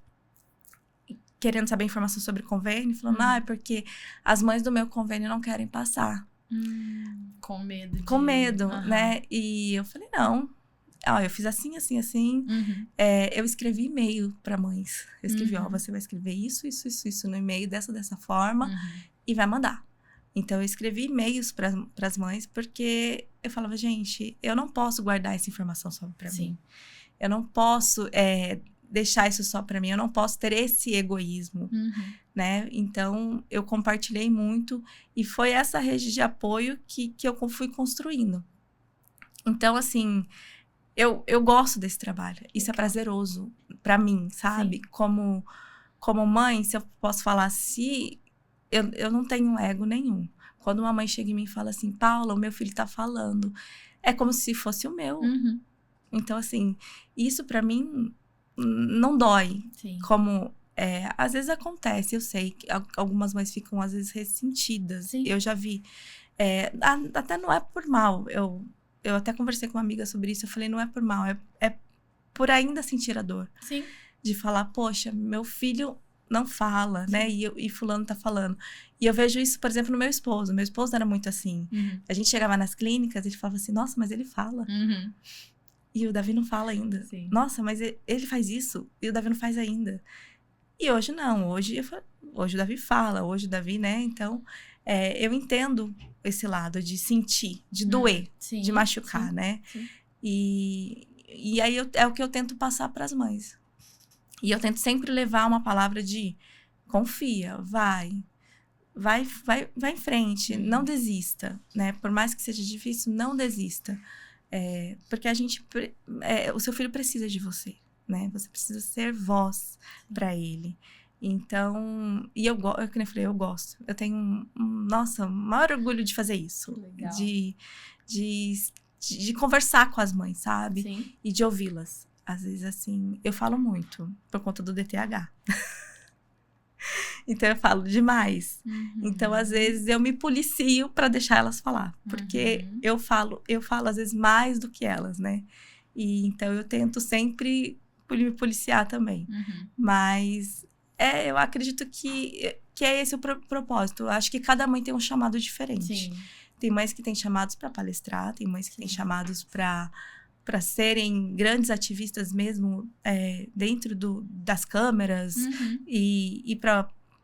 [SPEAKER 2] querendo saber informação sobre convênio, falando, é porque as mães do meu convênio não querem passar.
[SPEAKER 1] Com medo.
[SPEAKER 2] Com medo, né? E eu falei, não. Eu fiz assim, assim, assim. Eu escrevi e-mail para mães. Eu escrevi, você vai escrever isso no e-mail dessa forma e vai mandar. Então, eu escrevi e-mails para as mães, porque eu falava, gente, eu não posso guardar essa informação só para mim. Eu não posso deixar isso só para mim. Eu não posso ter esse egoísmo, né? Então, eu compartilhei muito e foi essa rede de apoio que eu fui construindo. Então, assim, eu gosto desse trabalho. Isso é prazeroso para mim, sabe? Como mãe, se eu posso falar assim, eu não tenho ego nenhum. Quando uma mãe chega em mim e fala assim, Paula, o meu filho tá falando, é como se fosse o meu. Então, assim, isso para mim não dói. Como às vezes acontece, eu sei que algumas mães ficam às vezes ressentidas. Eu já vi. Até não é por mal. Eu até conversei com uma amiga sobre isso. Eu falei, não é por mal, é por ainda sentir a dor. De falar, poxa, meu filho não fala, né? E fulano tá falando. E eu vejo isso, por exemplo, no meu esposo. Meu esposo era muito assim. A gente chegava nas clínicas, ele falava assim, nossa, mas ele fala. E o Davi não fala ainda. Nossa, mas ele faz isso e o Davi não faz ainda. E hoje não. Hoje o Davi fala, hoje o Davi, né? Então, eu entendo esse lado de sentir, de doer, de machucar, né? E aí é o que eu tento passar para as mães. E eu tento sempre levar uma palavra de confia, vai em frente, não desista, né? Por mais que seja difícil, não desista. Porque o seu filho precisa de você, né? Você precisa ser voz para ele. Então, e como eu falei, eu gosto. Eu tenho, nossa, o maior orgulho de fazer isso.
[SPEAKER 1] Legal.
[SPEAKER 2] De conversar com as mães, sabe? E de ouvi-las. Às vezes, assim, eu falo muito por conta do DTH. Então, eu falo demais. Então, às vezes, eu me policio para deixar elas falar. Porque eu falo, às vezes, mais do que elas, né? E, então, eu tento sempre me policiar também. Mas, eu acredito que é esse o propósito. Eu acho que cada mãe tem um chamado diferente. Tem mães que têm chamados para palestrar, tem mães que têm chamados para serem grandes ativistas mesmo dentro das câmeras e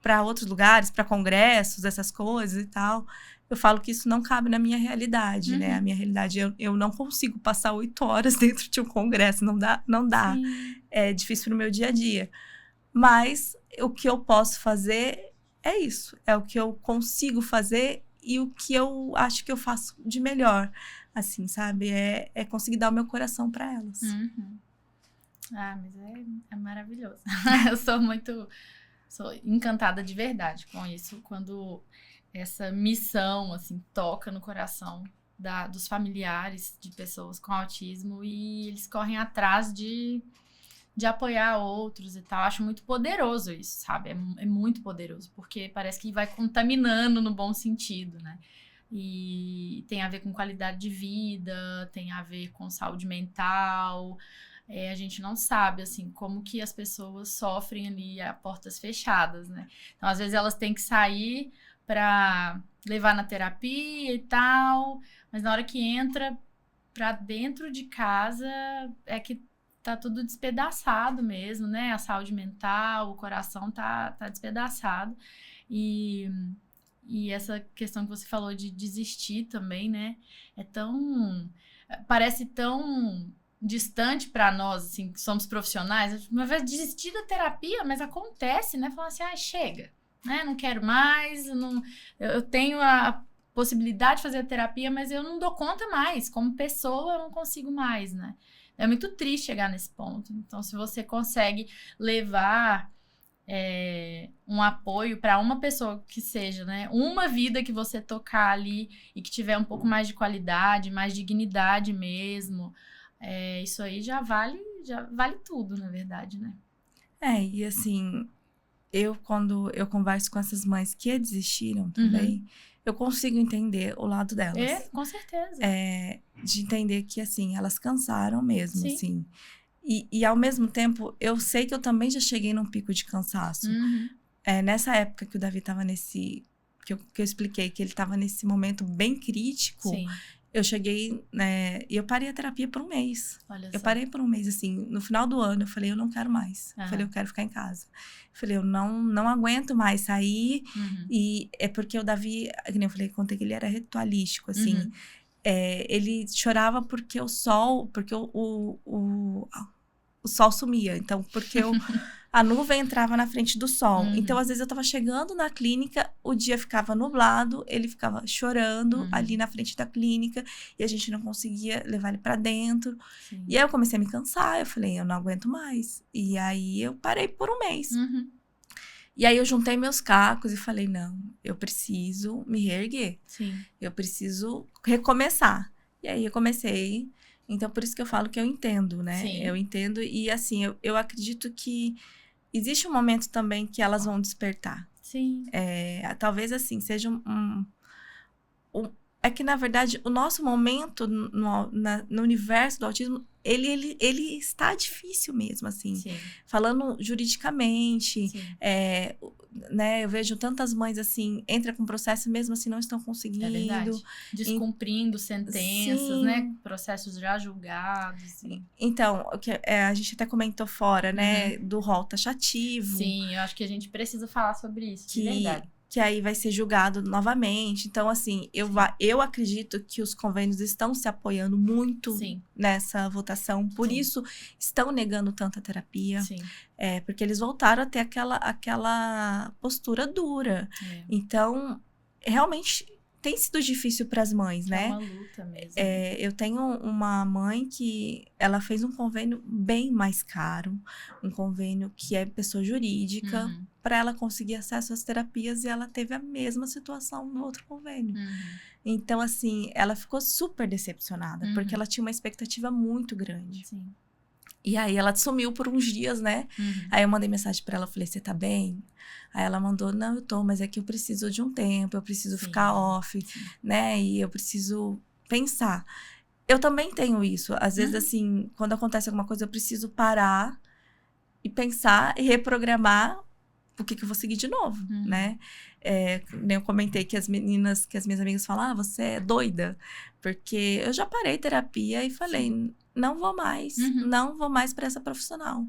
[SPEAKER 2] para outros lugares, para congressos, essas coisas e tal. Eu falo que isso não cabe na minha realidade, né? A minha realidade, eu não consigo passar 8 horas dentro de um congresso, não dá. É difícil no meu dia a dia. Mas o que eu posso fazer é isso. É o que eu consigo fazer e o que eu acho que eu faço de melhor. Assim, sabe? É conseguir dar o meu coração para elas.
[SPEAKER 1] Mas é maravilhoso. Eu sou encantada de verdade com isso. Quando essa missão, assim, toca no coração dos familiares de pessoas com autismo e eles correm atrás de apoiar outros e tal. Acho muito poderoso isso, sabe? É muito poderoso, porque parece que vai contaminando no bom sentido, né? E tem a ver com qualidade de vida, tem a ver com saúde mental. A gente não sabe, assim, como que as pessoas sofrem ali a portas fechadas, né? Então, às vezes, elas têm que sair para levar na terapia e tal, mas na hora que entra pra dentro de casa é que tá tudo despedaçado mesmo, né? A saúde mental, o coração tá despedaçado. E essa questão que você falou de desistir também, né? Parece tão distante para nós, assim, que somos profissionais. Uma vez desistir da terapia, mas acontece, né? Falar assim, chega, né? Não quero mais, eu tenho a possibilidade de fazer a terapia, mas eu não dou conta mais. Como pessoa, eu não consigo mais, né? É muito triste chegar nesse ponto. Então, se você consegue levar um apoio para uma pessoa que seja, né? Uma vida que você tocar ali e que tiver um pouco mais de qualidade, mais dignidade mesmo, isso aí já vale tudo, na verdade, né?
[SPEAKER 2] E assim, quando eu converso com essas mães que desistiram também, eu consigo entender o lado delas.
[SPEAKER 1] Com certeza.
[SPEAKER 2] De entender que, assim, elas cansaram mesmo,
[SPEAKER 1] Sim.
[SPEAKER 2] assim. E ao mesmo tempo, eu sei que eu também já cheguei num pico de cansaço. Nessa época que o Davi tava nesse... Que eu expliquei que ele tava nesse momento bem crítico.
[SPEAKER 1] Sim.
[SPEAKER 2] Eu cheguei, né? E eu parei a terapia por um mês.
[SPEAKER 1] Olha
[SPEAKER 2] eu
[SPEAKER 1] só.
[SPEAKER 2] parei por um mês, assim. No final do ano, eu falei, eu não quero mais. Eu falei, eu quero ficar em casa. Eu falei, eu não aguento mais sair. E é porque o Davi, que nem eu falei, contei que ele era ritualístico, assim. Ele chorava porque o sol sumia. Então, porque a nuvem entrava na frente do sol. Então, às vezes, eu tava chegando na clínica, o dia ficava nublado, ele ficava chorando ali na frente da clínica, e a gente não conseguia levar ele pra dentro.
[SPEAKER 1] Sim.
[SPEAKER 2] E aí, eu comecei a me cansar, eu falei, eu não aguento mais. E aí, eu parei por um mês. E aí, eu juntei meus cacos e falei, não, eu preciso me reerguer.
[SPEAKER 1] Sim.
[SPEAKER 2] Eu preciso recomeçar. E aí, eu comecei. Então, por isso que eu falo que eu entendo, né?
[SPEAKER 1] Sim.
[SPEAKER 2] Eu entendo e, assim, eu acredito que existe um momento também que elas vão despertar.
[SPEAKER 1] Sim.
[SPEAKER 2] Talvez, assim, seja é que, na verdade, o nosso momento no universo do autismo, ele está difícil mesmo, assim.
[SPEAKER 1] Sim.
[SPEAKER 2] Falando juridicamente,
[SPEAKER 1] Sim.
[SPEAKER 2] né? Eu vejo tantas mães, assim, entram com processo mesmo assim, não estão conseguindo.
[SPEAKER 1] É verdade. Descumprindo sentenças,
[SPEAKER 2] Sim.
[SPEAKER 1] né? Processos já julgados. Sim.
[SPEAKER 2] Então, a gente até comentou fora, né? Do rol taxativo.
[SPEAKER 1] Sim, eu acho que a gente precisa falar sobre isso, de verdade.
[SPEAKER 2] Que aí vai ser julgado novamente. Então, assim, eu acredito que os convênios estão se apoiando muito nessa votação. Por isso, estão negando tanta terapia.
[SPEAKER 1] Sim.
[SPEAKER 2] Porque eles voltaram a ter aquela postura dura. Então, realmente, tem sido difícil para as mães, né?
[SPEAKER 1] É uma luta mesmo.
[SPEAKER 2] Eu tenho uma mãe que ela fez um convênio bem mais caro. Um convênio que é pessoa jurídica. Para ela conseguir acesso às terapias, e ela teve a mesma situação no outro convênio. Então, assim, ela ficou super decepcionada, porque ela tinha uma expectativa muito grande.
[SPEAKER 1] Sim.
[SPEAKER 2] E aí, ela sumiu por uns dias, né? Aí, eu mandei mensagem para ela, falei, você tá bem? Aí, ela mandou, não, eu tô, mas é que eu preciso de um tempo, eu preciso ficar off, né? E eu preciso pensar. Eu também tenho isso. Às vezes, assim, quando acontece alguma coisa, eu preciso parar e pensar e reprogramar o que eu vou seguir de novo, né? Eu comentei que as minhas amigas falam, você é doida? Porque eu já parei terapia e falei, não vou mais, não vou mais para essa profissional.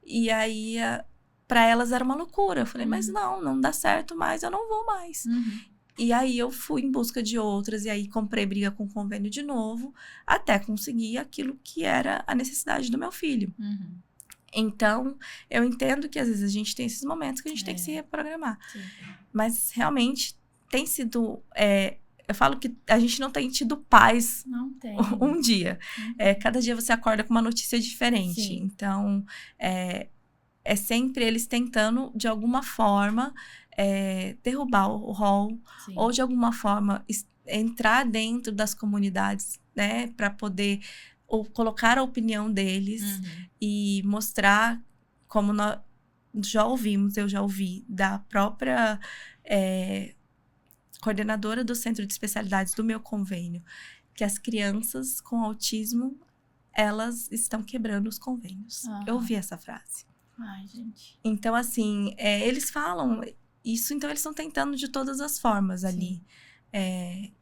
[SPEAKER 2] E aí, para elas era uma loucura. Eu falei, mas não dá certo mais, eu não vou mais. E aí, eu fui em busca de outras, e aí comprei briga com o convênio de novo, até conseguir aquilo que era a necessidade do meu filho. Então, eu entendo que às vezes a gente tem esses momentos que a gente tem que se reprogramar. Mas, realmente, tem sido... eu falo que a gente não tem tido paz um dia. Cada dia você acorda com uma notícia diferente.
[SPEAKER 1] Sim.
[SPEAKER 2] Então, é sempre eles tentando, de alguma forma, derrubar o rol. Ou, de alguma forma, entrar dentro das comunidades, né? Para poder... ou colocar a opinião deles e mostrar, como nós eu já ouvi da própria coordenadora do Centro de Especialidades do meu convênio, que as crianças com autismo, elas estão quebrando os convênios. Eu ouvi essa frase.
[SPEAKER 1] Ai, gente.
[SPEAKER 2] Então, assim, eles falam isso, então eles estão tentando de todas as formas ali.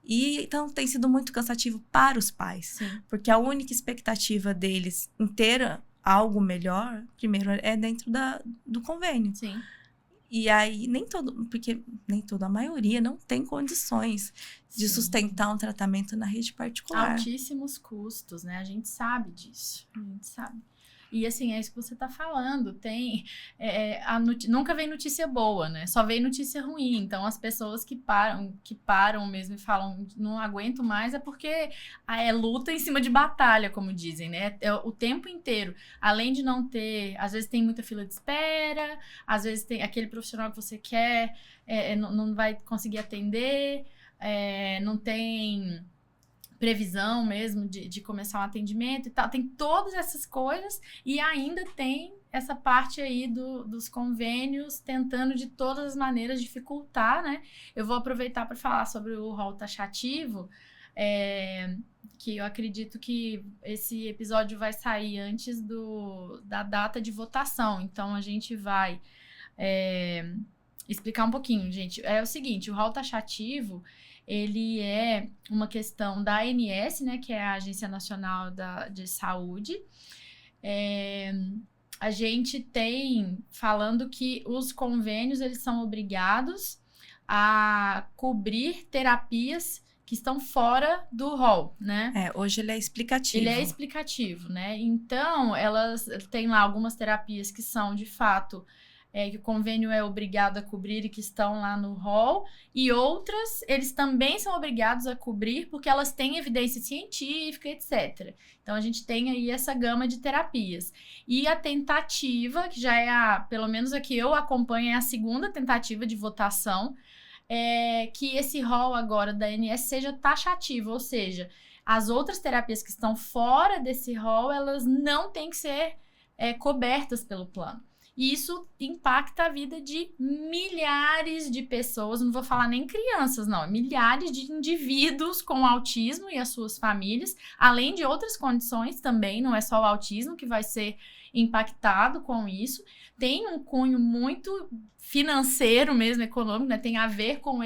[SPEAKER 2] E então tem sido muito cansativo para os pais.
[SPEAKER 1] Sim.
[SPEAKER 2] Porque a única expectativa deles em ter algo melhor, primeiro, é dentro do convênio.
[SPEAKER 1] Sim.
[SPEAKER 2] E aí, porque nem toda, a maioria não tem condições de sustentar um tratamento na rede particular.
[SPEAKER 1] Altíssimos custos, né? A gente sabe disso. A gente sabe. E assim, é isso que você tá falando. Nunca vem notícia boa, né? Só vem notícia ruim. Então, as pessoas que param mesmo e falam, não aguento mais, é porque é luta em cima de batalha, como dizem, né? O tempo inteiro. Além de não ter, às vezes tem muita fila de espera, às vezes tem aquele profissional que você quer, não vai conseguir atender, não tem previsão mesmo de começar um atendimento e tal. Tem todas essas coisas e ainda tem essa parte aí dos convênios tentando de todas as maneiras dificultar, né? Eu vou aproveitar para falar sobre o rol taxativo, que eu acredito que esse episódio vai sair antes da data de votação. Então, a gente vai explicar um pouquinho, gente. É o seguinte, o rol taxativo, ele é uma questão da ANS, né, que é a Agência Nacional de Saúde. A gente tem falando que os convênios, eles são obrigados a cobrir terapias que estão fora do rol, né?
[SPEAKER 2] Hoje ele é explicativo.
[SPEAKER 1] Ele é explicativo, né? Então, elas têm lá algumas terapias que são, de fato, que o convênio é obrigado a cobrir e que estão lá no rol, e outras eles também são obrigados a cobrir porque elas têm evidência científica, etc. Então, a gente tem aí essa gama de terapias. E a tentativa, que já é pelo menos a que eu acompanho, é a segunda tentativa de votação, que esse rol agora da ANS seja taxativo, ou seja, as outras terapias que estão fora desse rol, elas não têm que ser cobertas pelo plano. E isso impacta a vida de milhares de pessoas, não vou falar nem crianças, não, milhares de indivíduos com autismo e as suas famílias, além de outras condições também, não é só o autismo que vai ser impactado com isso. Tem um cunho muito financeiro mesmo, econômico, né? Tem a ver com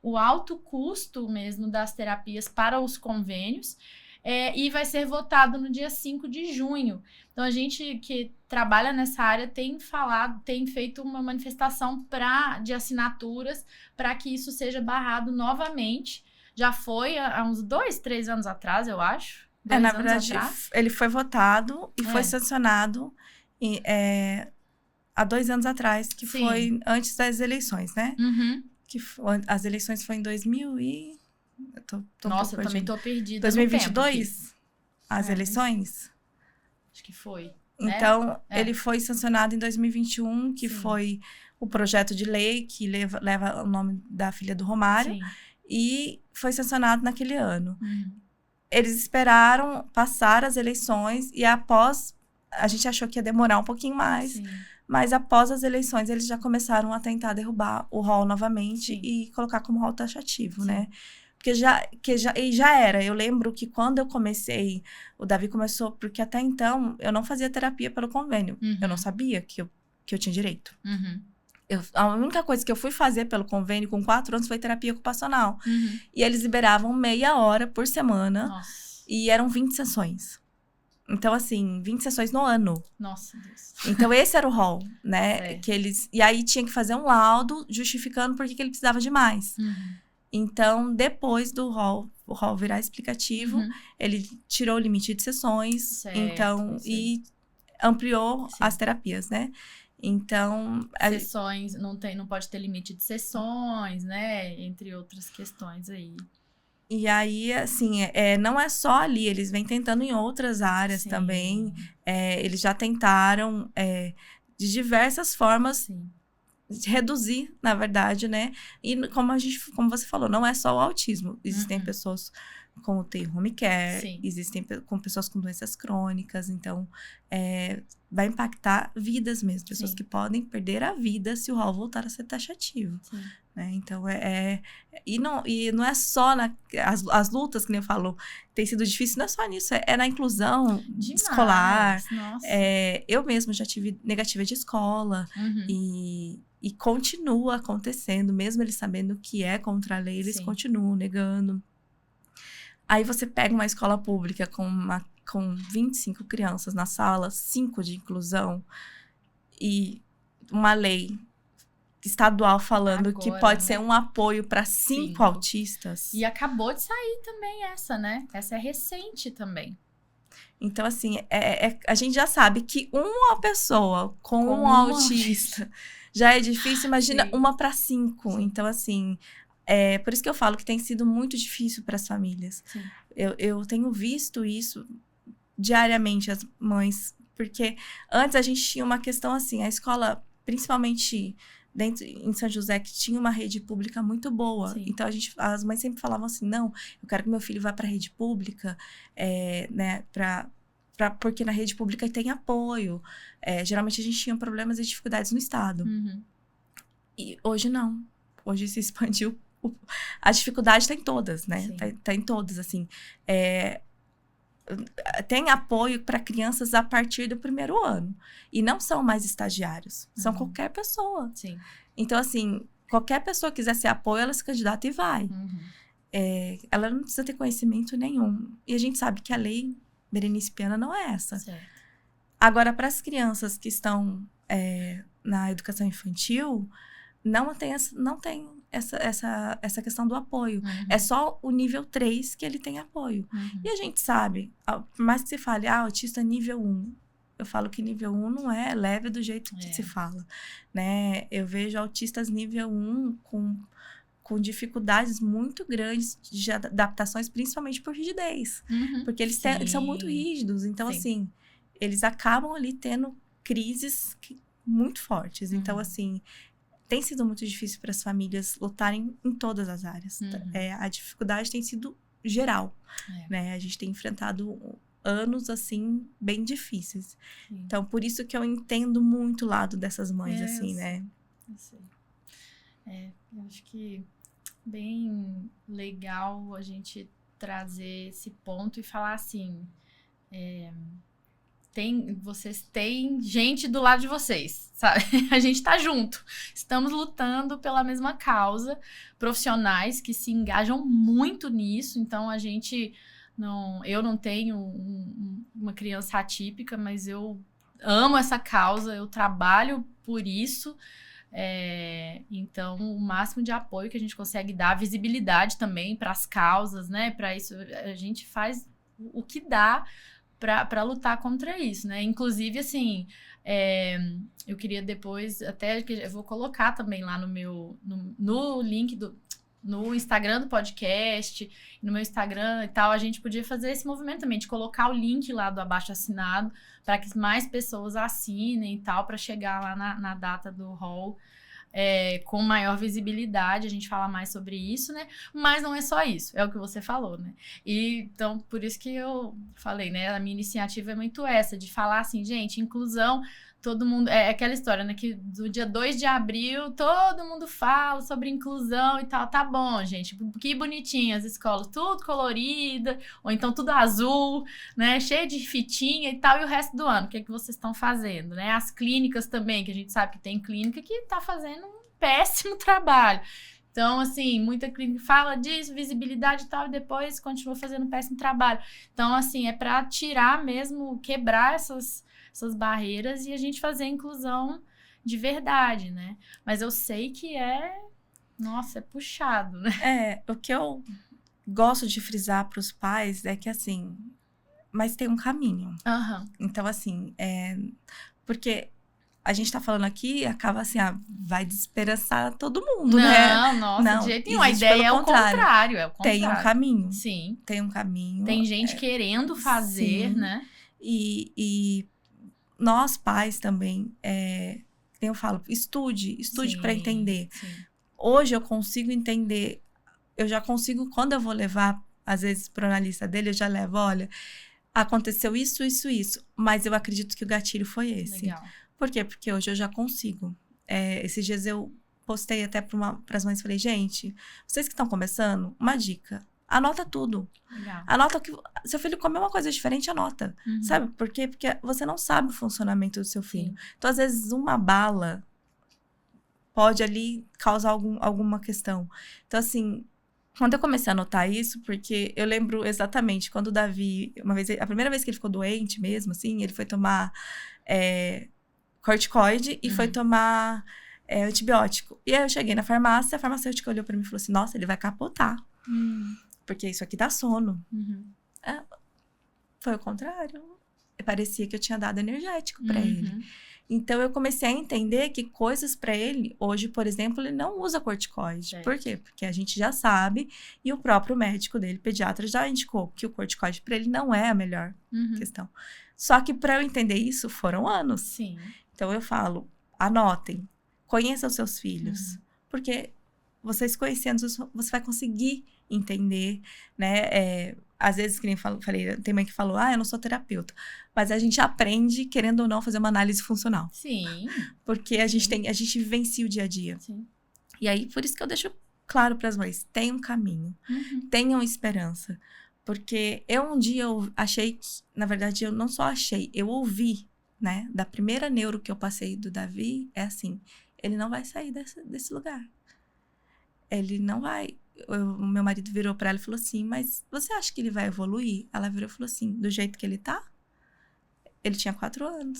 [SPEAKER 1] o alto custo mesmo das terapias para os convênios. E vai ser votado no dia 5 de junho. Então, a gente que trabalha nessa área tem feito uma manifestação de assinaturas para que isso seja barrado novamente. Já foi há uns 2, 3 anos atrás, eu acho.
[SPEAKER 2] Na verdade, ele foi votado e foi sancionado há 2 anos atrás, que Sim. foi antes das eleições, né?
[SPEAKER 1] Uhum.
[SPEAKER 2] As eleições foram em 2000 e...
[SPEAKER 1] Nossa, eu também tô perdida
[SPEAKER 2] 2022? As eleições?
[SPEAKER 1] Acho que foi.
[SPEAKER 2] Então, ele foi sancionado em 2021, que Sim. foi o projeto de lei que leva o nome da filha do Romário. Sim. E foi sancionado naquele ano.
[SPEAKER 1] Uhum.
[SPEAKER 2] Eles esperaram passar as eleições e após... A gente achou que ia demorar um pouquinho mais.
[SPEAKER 1] Sim.
[SPEAKER 2] Mas após as eleições, eles já começaram a tentar derrubar o rol novamente
[SPEAKER 1] Sim.
[SPEAKER 2] e colocar como rol taxativo,
[SPEAKER 1] Sim.
[SPEAKER 2] né? Porque já era. Eu lembro que quando eu comecei, o Davi começou... Porque até então, eu não fazia terapia pelo convênio.
[SPEAKER 1] Uhum.
[SPEAKER 2] Eu não sabia que eu tinha direito.
[SPEAKER 1] Uhum.
[SPEAKER 2] A única coisa que eu fui fazer pelo convênio com 4 anos foi terapia ocupacional.
[SPEAKER 1] Uhum.
[SPEAKER 2] E eles liberavam meia hora por semana.
[SPEAKER 1] Nossa.
[SPEAKER 2] E eram 20 sessões. Então, assim, 20 sessões no ano.
[SPEAKER 1] Nossa, Deus.
[SPEAKER 2] Então, esse era o rol, né? E aí, tinha que fazer um laudo justificando por que ele precisava de mais.
[SPEAKER 1] Uhum.
[SPEAKER 2] Então, depois do o rol virar explicativo,
[SPEAKER 1] Uhum.
[SPEAKER 2] ele tirou o limite de sessões.
[SPEAKER 1] Certo,
[SPEAKER 2] e ampliou
[SPEAKER 1] Sim.
[SPEAKER 2] as terapias, né? Então...
[SPEAKER 1] Sessões, não pode ter limite de sessões, né? Entre outras questões aí.
[SPEAKER 2] E aí, assim, não é só ali, eles vêm tentando em outras áreas
[SPEAKER 1] Sim.
[SPEAKER 2] também. Eles já tentaram, de diversas formas,
[SPEAKER 1] Sim.
[SPEAKER 2] reduzir, na verdade, né? E como você falou, não é só o autismo. Existem
[SPEAKER 1] Uhum.
[SPEAKER 2] pessoas com UTI home care,
[SPEAKER 1] Sim.
[SPEAKER 2] existem com pessoas com doenças crônicas. Então, vai impactar vidas mesmo. Pessoas
[SPEAKER 1] Sim.
[SPEAKER 2] que podem perder a vida se o rol voltar a ser taxativo.
[SPEAKER 1] Sim.
[SPEAKER 2] Né? Então, e não é só as lutas, que nem eu falo, tem sido difícil, não é só nisso, é na inclusão escolar.
[SPEAKER 1] Nossa.
[SPEAKER 2] Eu mesma já tive negativa de escola.
[SPEAKER 1] Uhum.
[SPEAKER 2] E E continua acontecendo, mesmo eles sabendo que é contra a lei, eles
[SPEAKER 1] Sim.
[SPEAKER 2] continuam negando. Aí você pega uma escola pública com 25 crianças na sala, 5 de inclusão, e uma lei estadual falando
[SPEAKER 1] Agora,
[SPEAKER 2] que pode
[SPEAKER 1] né?
[SPEAKER 2] ser um apoio para 5 autistas.
[SPEAKER 1] E acabou de sair também essa, né? Essa é recente também.
[SPEAKER 2] Então, assim, a gente já sabe que uma pessoa com um autista já é difícil, imagina
[SPEAKER 1] Sim.
[SPEAKER 2] uma para 5.
[SPEAKER 1] Sim.
[SPEAKER 2] Então, assim, por isso que eu falo que tem sido muito difícil para as famílias.
[SPEAKER 1] Sim.
[SPEAKER 2] Eu tenho visto isso diariamente, as mães, porque antes a gente tinha uma questão assim, a escola, principalmente em São José, que tinha uma rede pública muito boa.
[SPEAKER 1] Sim.
[SPEAKER 2] Então, as mães sempre falavam assim, não, eu quero que meu filho vá para a rede pública, né, porque na rede pública tem apoio. Geralmente, a gente tinha problemas e dificuldades no estado.
[SPEAKER 1] Uhum.
[SPEAKER 2] E hoje, não. Hoje se expandiu. A dificuldade tá em todas, né? Tá em todas, assim. Tem apoio para crianças a partir do 1º ano. E não são mais estagiários. São qualquer pessoa.
[SPEAKER 1] Sim.
[SPEAKER 2] Então, assim, qualquer pessoa que quiser ser apoio, ela se candidata e vai.
[SPEAKER 1] Uhum.
[SPEAKER 2] Ela não precisa ter conhecimento nenhum. E a gente sabe que a lei Berenice Piana não é essa.
[SPEAKER 1] Certo.
[SPEAKER 2] Agora, para as crianças que estão na educação infantil, não tem essa questão do apoio.
[SPEAKER 1] Uhum.
[SPEAKER 2] É só o nível 3 que ele tem apoio.
[SPEAKER 1] Uhum.
[SPEAKER 2] E a gente sabe, por mais que se fale, autista nível 1, eu falo que nível 1 não é leve do jeito que se fala, né? Eu vejo autistas nível 1 com dificuldades muito grandes de adaptações, principalmente por rigidez.
[SPEAKER 1] Uhum.
[SPEAKER 2] Porque eles são muito rígidos. Então, assim, eles acabam ali tendo crises muito fortes. Então, assim, tem sido muito difícil para as famílias lutarem em todas as áreas. A dificuldade tem sido geral, né? A gente tem enfrentado anos, assim, bem difíceis. Sim. Então, por isso que eu entendo muito o lado dessas mães, assim, né?
[SPEAKER 1] Eu sei. Eu acho que bem legal a gente trazer esse ponto e falar assim, vocês têm gente do lado de vocês, sabe? A gente tá junto. Estamos lutando pela mesma causa, profissionais que se engajam muito nisso, então eu não tenho uma criança atípica, mas eu amo essa causa, eu trabalho por isso. Então, o máximo de apoio que a gente consegue dar, visibilidade também para as causas, né? Para isso, a gente faz o que dá para lutar contra isso, né? Inclusive, assim, eu queria depois, até que eu vou colocar também lá no link no Instagram do podcast, no meu Instagram e tal, a gente podia fazer esse movimento também, de colocar o link lá do abaixo-assinado para que mais pessoas assinem e tal, para chegar lá na data do hall com maior visibilidade, a gente fala mais sobre isso, né? Mas não é só isso, é o que você falou, né? E, então, por isso que eu falei, né? A minha iniciativa é muito essa, de falar assim, gente, inclusão, todo mundo... É aquela história, né? Que do dia 2 de abril, todo mundo fala sobre inclusão e tal. Tá bom, gente. Que bonitinho as escolas, tudo colorida, ou então tudo azul, né? Cheio de fitinha e tal. E o resto do ano, o que é que vocês estão fazendo, né? As clínicas também, que a gente sabe que tem clínica que tá fazendo um péssimo trabalho. Então, assim, muita clínica fala disso, visibilidade e tal, e depois continua fazendo um péssimo trabalho. Então, assim, é para tirar mesmo, quebrar essas barreiras e a gente fazer a inclusão de verdade, né? Mas eu sei que nossa, é puxado, né?
[SPEAKER 2] O que eu gosto de frisar para os pais é que, assim, mas tem um caminho.
[SPEAKER 1] Uhum.
[SPEAKER 2] Então, assim, porque a gente tá falando aqui, acaba assim, vai desesperançar todo mundo, né?
[SPEAKER 1] Nossa, de jeito nenhum. A ideia é o contrário,
[SPEAKER 2] Tem um caminho.
[SPEAKER 1] Sim.
[SPEAKER 2] Tem um caminho.
[SPEAKER 1] Tem gente querendo fazer,
[SPEAKER 2] sim.
[SPEAKER 1] né?
[SPEAKER 2] E nós, pais, também, eu falo, estude para entender.
[SPEAKER 1] Sim.
[SPEAKER 2] Hoje eu consigo entender, eu já consigo, quando eu vou levar, às vezes, para o analista dele, eu já levo, olha, aconteceu isso, mas eu acredito que o gatilho foi esse.
[SPEAKER 1] Legal.
[SPEAKER 2] Por quê? Porque hoje eu já consigo. Esses dias eu postei até para as mães, falei, gente, vocês que estão começando, uma dica. Anota tudo.
[SPEAKER 1] Legal.
[SPEAKER 2] Anota que seu filho comeu uma coisa diferente, anota.
[SPEAKER 1] Uhum.
[SPEAKER 2] Sabe por quê? Porque você não sabe o funcionamento do seu filho.
[SPEAKER 1] Sim.
[SPEAKER 2] Então, às vezes, uma bala pode ali causar alguma questão. Então, assim, quando eu comecei a notar isso, porque eu lembro exatamente quando o Davi, a primeira vez que ele ficou doente mesmo, assim, ele foi tomar corticoide e foi tomar antibiótico. E aí eu cheguei na farmácia, a farmacêutica olhou pra mim e falou assim, nossa, ele vai capotar. Porque isso aqui dá sono. Foi o contrário. Parecia que eu tinha dado energético pra ele. Então, eu comecei a entender que coisas pra ele, hoje, por exemplo, ele não usa corticoide. Por quê? Porque a gente já sabe, e o próprio médico dele, pediatra, já indicou que o corticoide pra ele não é a melhor questão. Só que pra eu entender isso, foram anos.
[SPEAKER 1] Sim.
[SPEAKER 2] Então, eu falo, anotem, conheçam seus filhos. Porque vocês conhecendo, você vai conseguir entender, né? Às vezes, que nem falei, tem mãe que falou, eu não sou terapeuta. Mas a gente aprende, querendo ou não, fazer uma análise funcional.
[SPEAKER 1] Sim.
[SPEAKER 2] Porque a gente vivencia o dia a dia.
[SPEAKER 1] Sim.
[SPEAKER 2] E aí, por isso que eu deixo claro para as mães, tenham um caminho, tenham esperança. Porque um dia eu achei que, na verdade, eu não só achei, eu ouvi, né? Da primeira neuro que eu passei do Davi, é assim, ele não vai sair desse lugar. Ele não vai. O meu marido virou pra ela e falou assim, mas você acha que ele vai evoluir? Ela virou e falou assim, do jeito que ele tá? Ele tinha 4 anos.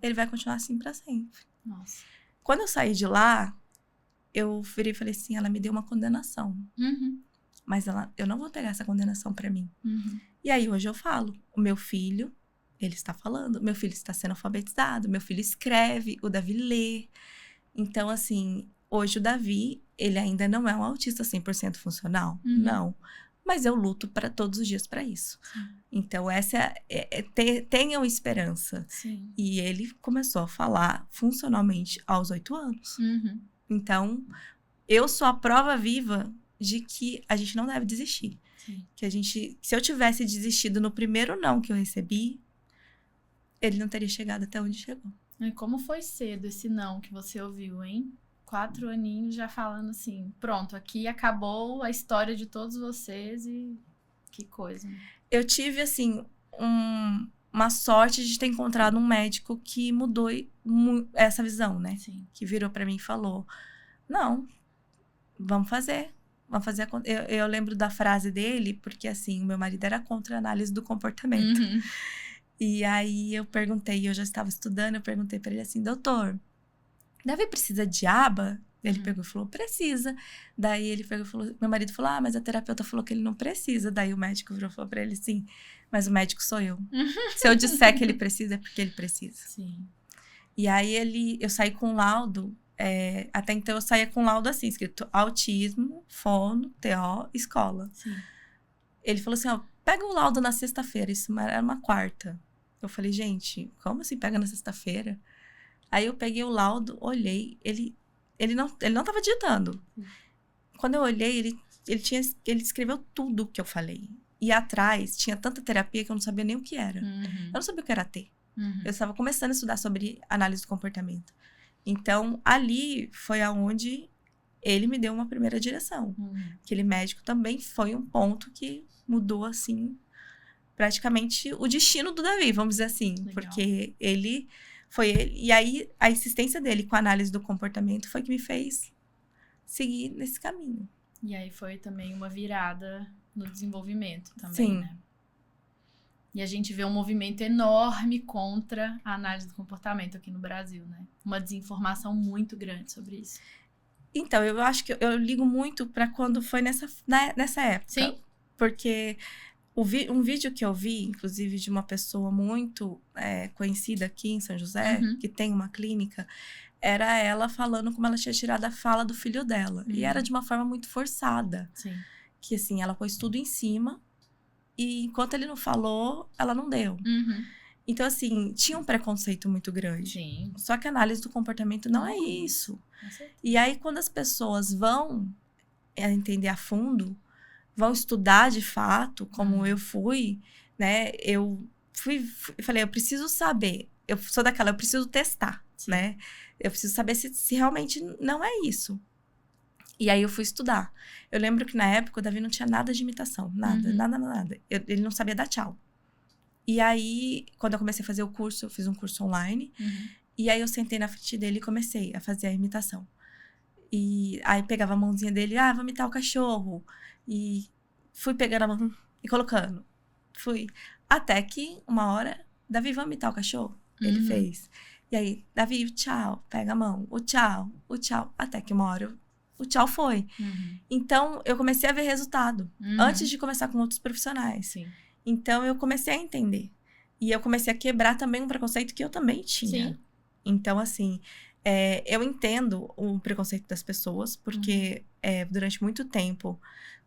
[SPEAKER 2] Ele vai continuar assim pra sempre.
[SPEAKER 1] Nossa.
[SPEAKER 2] Quando eu saí de lá, eu virei e falei assim, ela me deu uma condenação. Mas eu não vou pegar essa condenação pra mim. E aí, hoje eu falo, o meu filho, ele está falando, meu filho está sendo alfabetizado, meu filho escreve, o Davi lê. Então, assim, hoje o Davi, ele ainda não é um autista 100% funcional, não. Mas eu luto todos os dias para isso. Então, tenham esperança.
[SPEAKER 1] Sim.
[SPEAKER 2] E ele começou a falar funcionalmente aos 8 anos. Então, eu sou a prova viva de que a gente não deve desistir.
[SPEAKER 1] Sim.
[SPEAKER 2] Que se eu tivesse desistido no primeiro não que eu recebi, ele não teria chegado até onde chegou.
[SPEAKER 1] E como foi cedo esse não que você ouviu, hein? 4 aninhos já falando assim, pronto, aqui acabou a história de todos vocês e que coisa.
[SPEAKER 2] Eu tive, assim, uma sorte de ter encontrado um médico que mudou essa visão, né?
[SPEAKER 1] Sim.
[SPEAKER 2] Que virou pra mim e falou, não, vamos fazer. Eu lembro da frase dele, porque, assim, o meu marido era contra a análise do comportamento. E aí eu perguntei, eu já estava estudando, eu perguntei pra ele assim, doutor, Davi precisa de aba? Ele pegou e falou, precisa. Daí ele pegou e falou, meu marido falou, mas a terapeuta falou que ele não precisa. Daí o médico virou e falou pra ele, sim, mas o médico sou eu. Se eu disser que ele precisa, é porque ele precisa.
[SPEAKER 1] Sim.
[SPEAKER 2] E aí eu saí com laudo, até então eu saía com laudo assim, escrito autismo, fono, TO, escola.
[SPEAKER 1] Sim.
[SPEAKER 2] Ele falou assim, pega o laudo na sexta-feira, isso era uma quarta. Eu falei, gente, como assim pega na sexta-feira? Aí eu peguei o laudo, olhei, ele não tava digitando. Quando eu olhei, ele escreveu tudo o que eu falei. E atrás tinha tanta terapia que eu não sabia nem o que era. Eu não sabia o que era T. Eu estava começando a estudar sobre análise do comportamento. Então, ali foi aonde ele me deu uma primeira direção. Aquele médico também foi um ponto que mudou, assim, praticamente o destino do Davi, vamos dizer assim.
[SPEAKER 1] Legal.
[SPEAKER 2] Porque foi ele. E aí, a insistência dele com a análise do comportamento foi que me fez seguir nesse caminho.
[SPEAKER 1] E aí foi também uma virada no desenvolvimento também,
[SPEAKER 2] Sim.
[SPEAKER 1] né? E a gente vê um movimento enorme contra a análise do comportamento aqui no Brasil, né? Uma desinformação muito grande sobre isso.
[SPEAKER 2] Então, eu acho que eu ligo muito para quando foi nessa época.
[SPEAKER 1] Sim.
[SPEAKER 2] Porque um vídeo que eu vi, inclusive, de uma pessoa muito conhecida aqui em São José, que tem uma clínica, era ela falando como ela tinha tirado a fala do filho dela. E era de uma forma muito forçada.
[SPEAKER 1] Sim.
[SPEAKER 2] Que, assim, ela pôs tudo em cima e enquanto ele não falou, ela não deu. Então, assim, tinha um preconceito muito grande.
[SPEAKER 1] Sim.
[SPEAKER 2] Só que a análise do comportamento não é isso. E aí, quando as pessoas vão entender a fundo, vão estudar de fato, como eu fui, né? Eu falei, eu preciso saber. Eu sou daquela, eu preciso testar, né? Eu preciso saber se realmente não é isso. E aí eu fui estudar. Eu lembro que na época o Davi não tinha nada de imitação. Nada. Ele não sabia dar tchau. E aí, quando eu comecei a fazer o curso, eu fiz um curso online. E aí eu sentei na frente dele e comecei a fazer a imitação. E aí pegava a mãozinha dele, vou imitar o cachorro. E fui pegando a mão e colocando. Até que uma hora, Davi, vamos imitar o cachorro? Ele fez. E aí, Davi, o tchau, pega a mão, o tchau. Até que uma hora o tchau foi. Então, eu comecei a ver resultado. Antes de começar com outros profissionais.
[SPEAKER 1] Sim.
[SPEAKER 2] Então, eu comecei a entender. E eu comecei a quebrar também um preconceito que eu também tinha.
[SPEAKER 1] Sim.
[SPEAKER 2] Então, assim, eu entendo o preconceito das pessoas, porque durante muito tempo,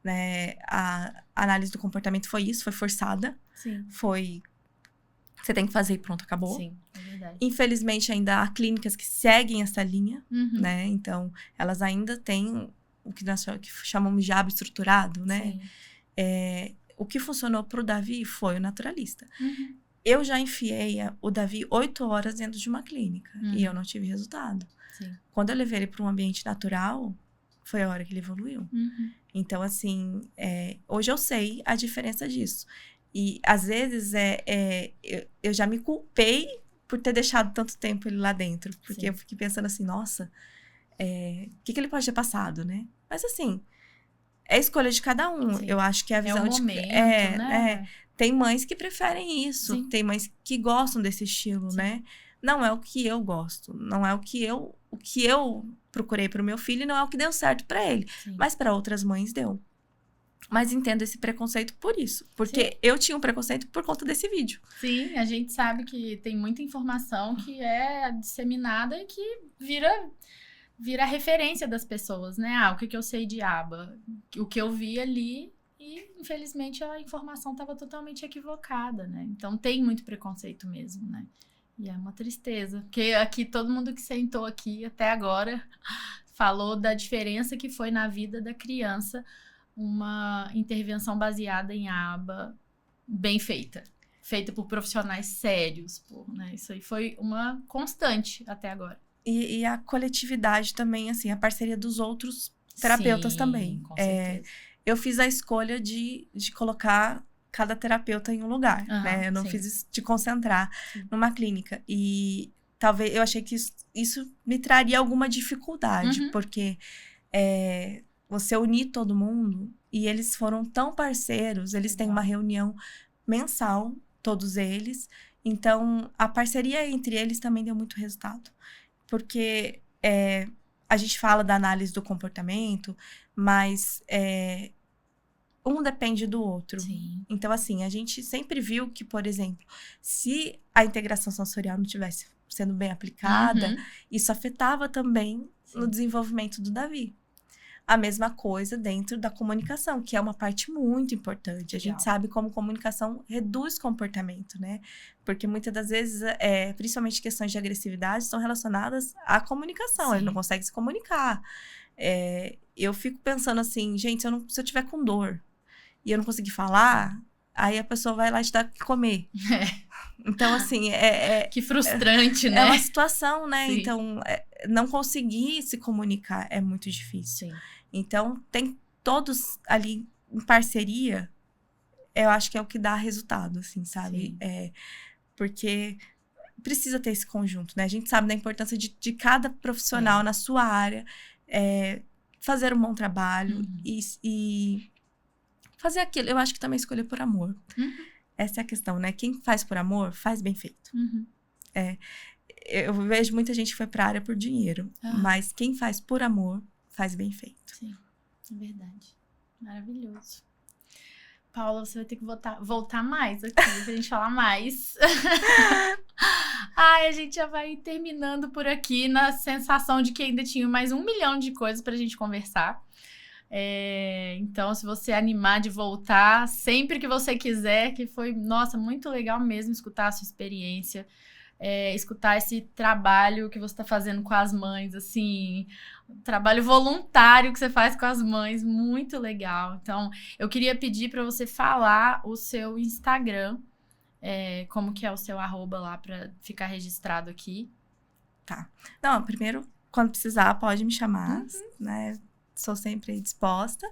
[SPEAKER 2] né, a análise do comportamento foi isso, foi forçada.
[SPEAKER 1] Sim.
[SPEAKER 2] Você tem que fazer e pronto, acabou.
[SPEAKER 1] Sim, é verdade.
[SPEAKER 2] Infelizmente, ainda há clínicas que seguem essa linha, né? Então, elas ainda têm o que nós chamamos de hábito estruturado, né? O que funcionou pro Davi foi o naturalista. Eu já enfiei o Davi 8 horas dentro de uma clínica e eu não tive resultado.
[SPEAKER 1] Sim.
[SPEAKER 2] Quando eu levei ele para um ambiente natural, foi a hora que ele evoluiu. Então, assim, hoje eu sei a diferença disso. E, às vezes, eu já me culpei por ter deixado tanto tempo ele lá dentro. Porque eu fiquei pensando assim, nossa, o que ele pode ter passado, né? Mas, assim, é escolha de cada um.
[SPEAKER 1] Sim.
[SPEAKER 2] Eu acho que a visão
[SPEAKER 1] o momento, né?
[SPEAKER 2] Tem mães que preferem isso.
[SPEAKER 1] Sim.
[SPEAKER 2] Tem mães que gostam desse estilo,
[SPEAKER 1] Sim.
[SPEAKER 2] né? Não é o que eu gosto. Não é o que eu procurei para o meu filho e não é o que deu certo para ele.
[SPEAKER 1] Sim.
[SPEAKER 2] Mas para outras mães deu. Mas entendo esse preconceito por isso. Porque eu tinha um preconceito por conta desse vídeo.
[SPEAKER 1] Sim, a gente sabe que tem muita informação que é disseminada e que vira referência das pessoas, né? O que eu sei de aba? O que eu vi ali e, infelizmente, a informação estava totalmente equivocada, né? Então, tem muito preconceito mesmo, né? E é uma tristeza. Porque aqui, todo mundo que sentou aqui até agora falou da diferença que foi na vida da criança uma intervenção baseada em aba bem feita. Feita por profissionais sérios, né? Isso aí foi uma constante até agora.
[SPEAKER 2] E a coletividade também, assim, a parceria dos outros terapeutas também.
[SPEAKER 1] Com certeza.
[SPEAKER 2] Eu fiz a escolha de colocar cada terapeuta em um lugar, né? Eu não fiz isso de concentrar numa clínica. E talvez eu achei que isso me traria alguma dificuldade, porque você unir todo mundo, e eles foram tão parceiros, eles têm uma reunião mensal, todos eles. Então, a parceria entre eles também deu muito resultado. Porque a gente fala da análise do comportamento, mas um depende do outro.
[SPEAKER 1] Sim.
[SPEAKER 2] Então, assim, a gente sempre viu que, por exemplo, se a integração sensorial não estivesse sendo bem aplicada, isso afetava também no desenvolvimento do Davi. A mesma coisa dentro da comunicação, que é uma parte muito importante. A gente sabe como comunicação reduz comportamento, né? Porque muitas das vezes, principalmente questões de agressividade, estão relacionadas à comunicação.
[SPEAKER 1] Sim.
[SPEAKER 2] Ele não consegue se comunicar. Eu fico pensando assim, gente, se eu tiver com dor e eu não conseguir falar, aí a pessoa vai lá te dar o que comer. Então, assim,
[SPEAKER 1] que frustrante, né?
[SPEAKER 2] É uma situação, né?
[SPEAKER 1] Sim.
[SPEAKER 2] Então, não conseguir se comunicar é muito difícil.
[SPEAKER 1] Sim.
[SPEAKER 2] Então, tem todos ali em parceria, eu acho que é o que dá resultado, assim, sabe? Porque precisa ter esse conjunto, né? A gente sabe da importância de cada profissional na sua área fazer um bom trabalho e fazer aquilo. Eu acho que também escolher por amor. Essa é a questão, né? Quem faz por amor, faz bem feito. Eu vejo muita gente que foi pra área por dinheiro, mas quem faz por amor, faz bem feito.
[SPEAKER 1] Sim, é verdade. Maravilhoso. Paula, você vai ter que voltar mais aqui pra gente falar mais. A gente já vai terminando por aqui na sensação de que ainda tinha mais 1 milhão de coisas pra gente conversar. Então, se você animar de voltar sempre que você quiser, que foi, nossa, muito legal mesmo escutar a sua experiência. Escutar esse trabalho que você está fazendo com as mães, assim, trabalho voluntário que você faz com as mães, muito legal. Então, eu queria pedir para você falar o seu Instagram, como que é o seu @ lá para ficar registrado aqui.
[SPEAKER 2] Tá. Não, primeiro, quando precisar, pode me chamar, né? Sou sempre disposta.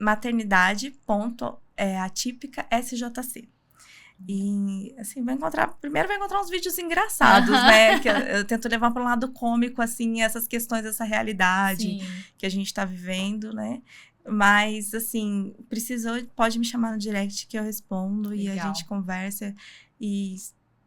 [SPEAKER 2] Maternidade.atípica SJC. E, assim, primeiro vai encontrar uns vídeos engraçados, né? Que eu tento levar para um lado cômico, assim, essas questões, essa realidade que a gente tá vivendo, né? Mas, assim, pode me chamar no direct que eu respondo. Legal. E a gente conversa. E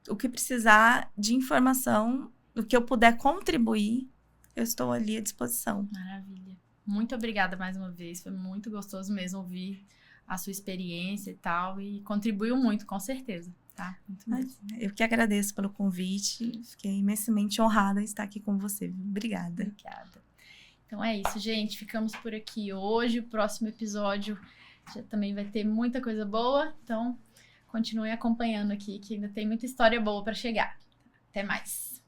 [SPEAKER 2] o que precisar de informação, o que eu puder contribuir, eu estou ali à disposição.
[SPEAKER 1] Maravilha. Muito obrigada mais uma vez. Foi muito gostoso mesmo ouvir a sua experiência e tal. E contribuiu muito, com certeza. Tá? Muito mesmo.
[SPEAKER 2] Eu que agradeço pelo convite. Fiquei imensamente honrada em estar aqui com você. Obrigada.
[SPEAKER 1] Obrigada. Então é isso, gente. Ficamos por aqui hoje. O próximo episódio já também vai ter muita coisa boa. Então, continue acompanhando aqui, que ainda tem muita história boa para chegar. Até mais.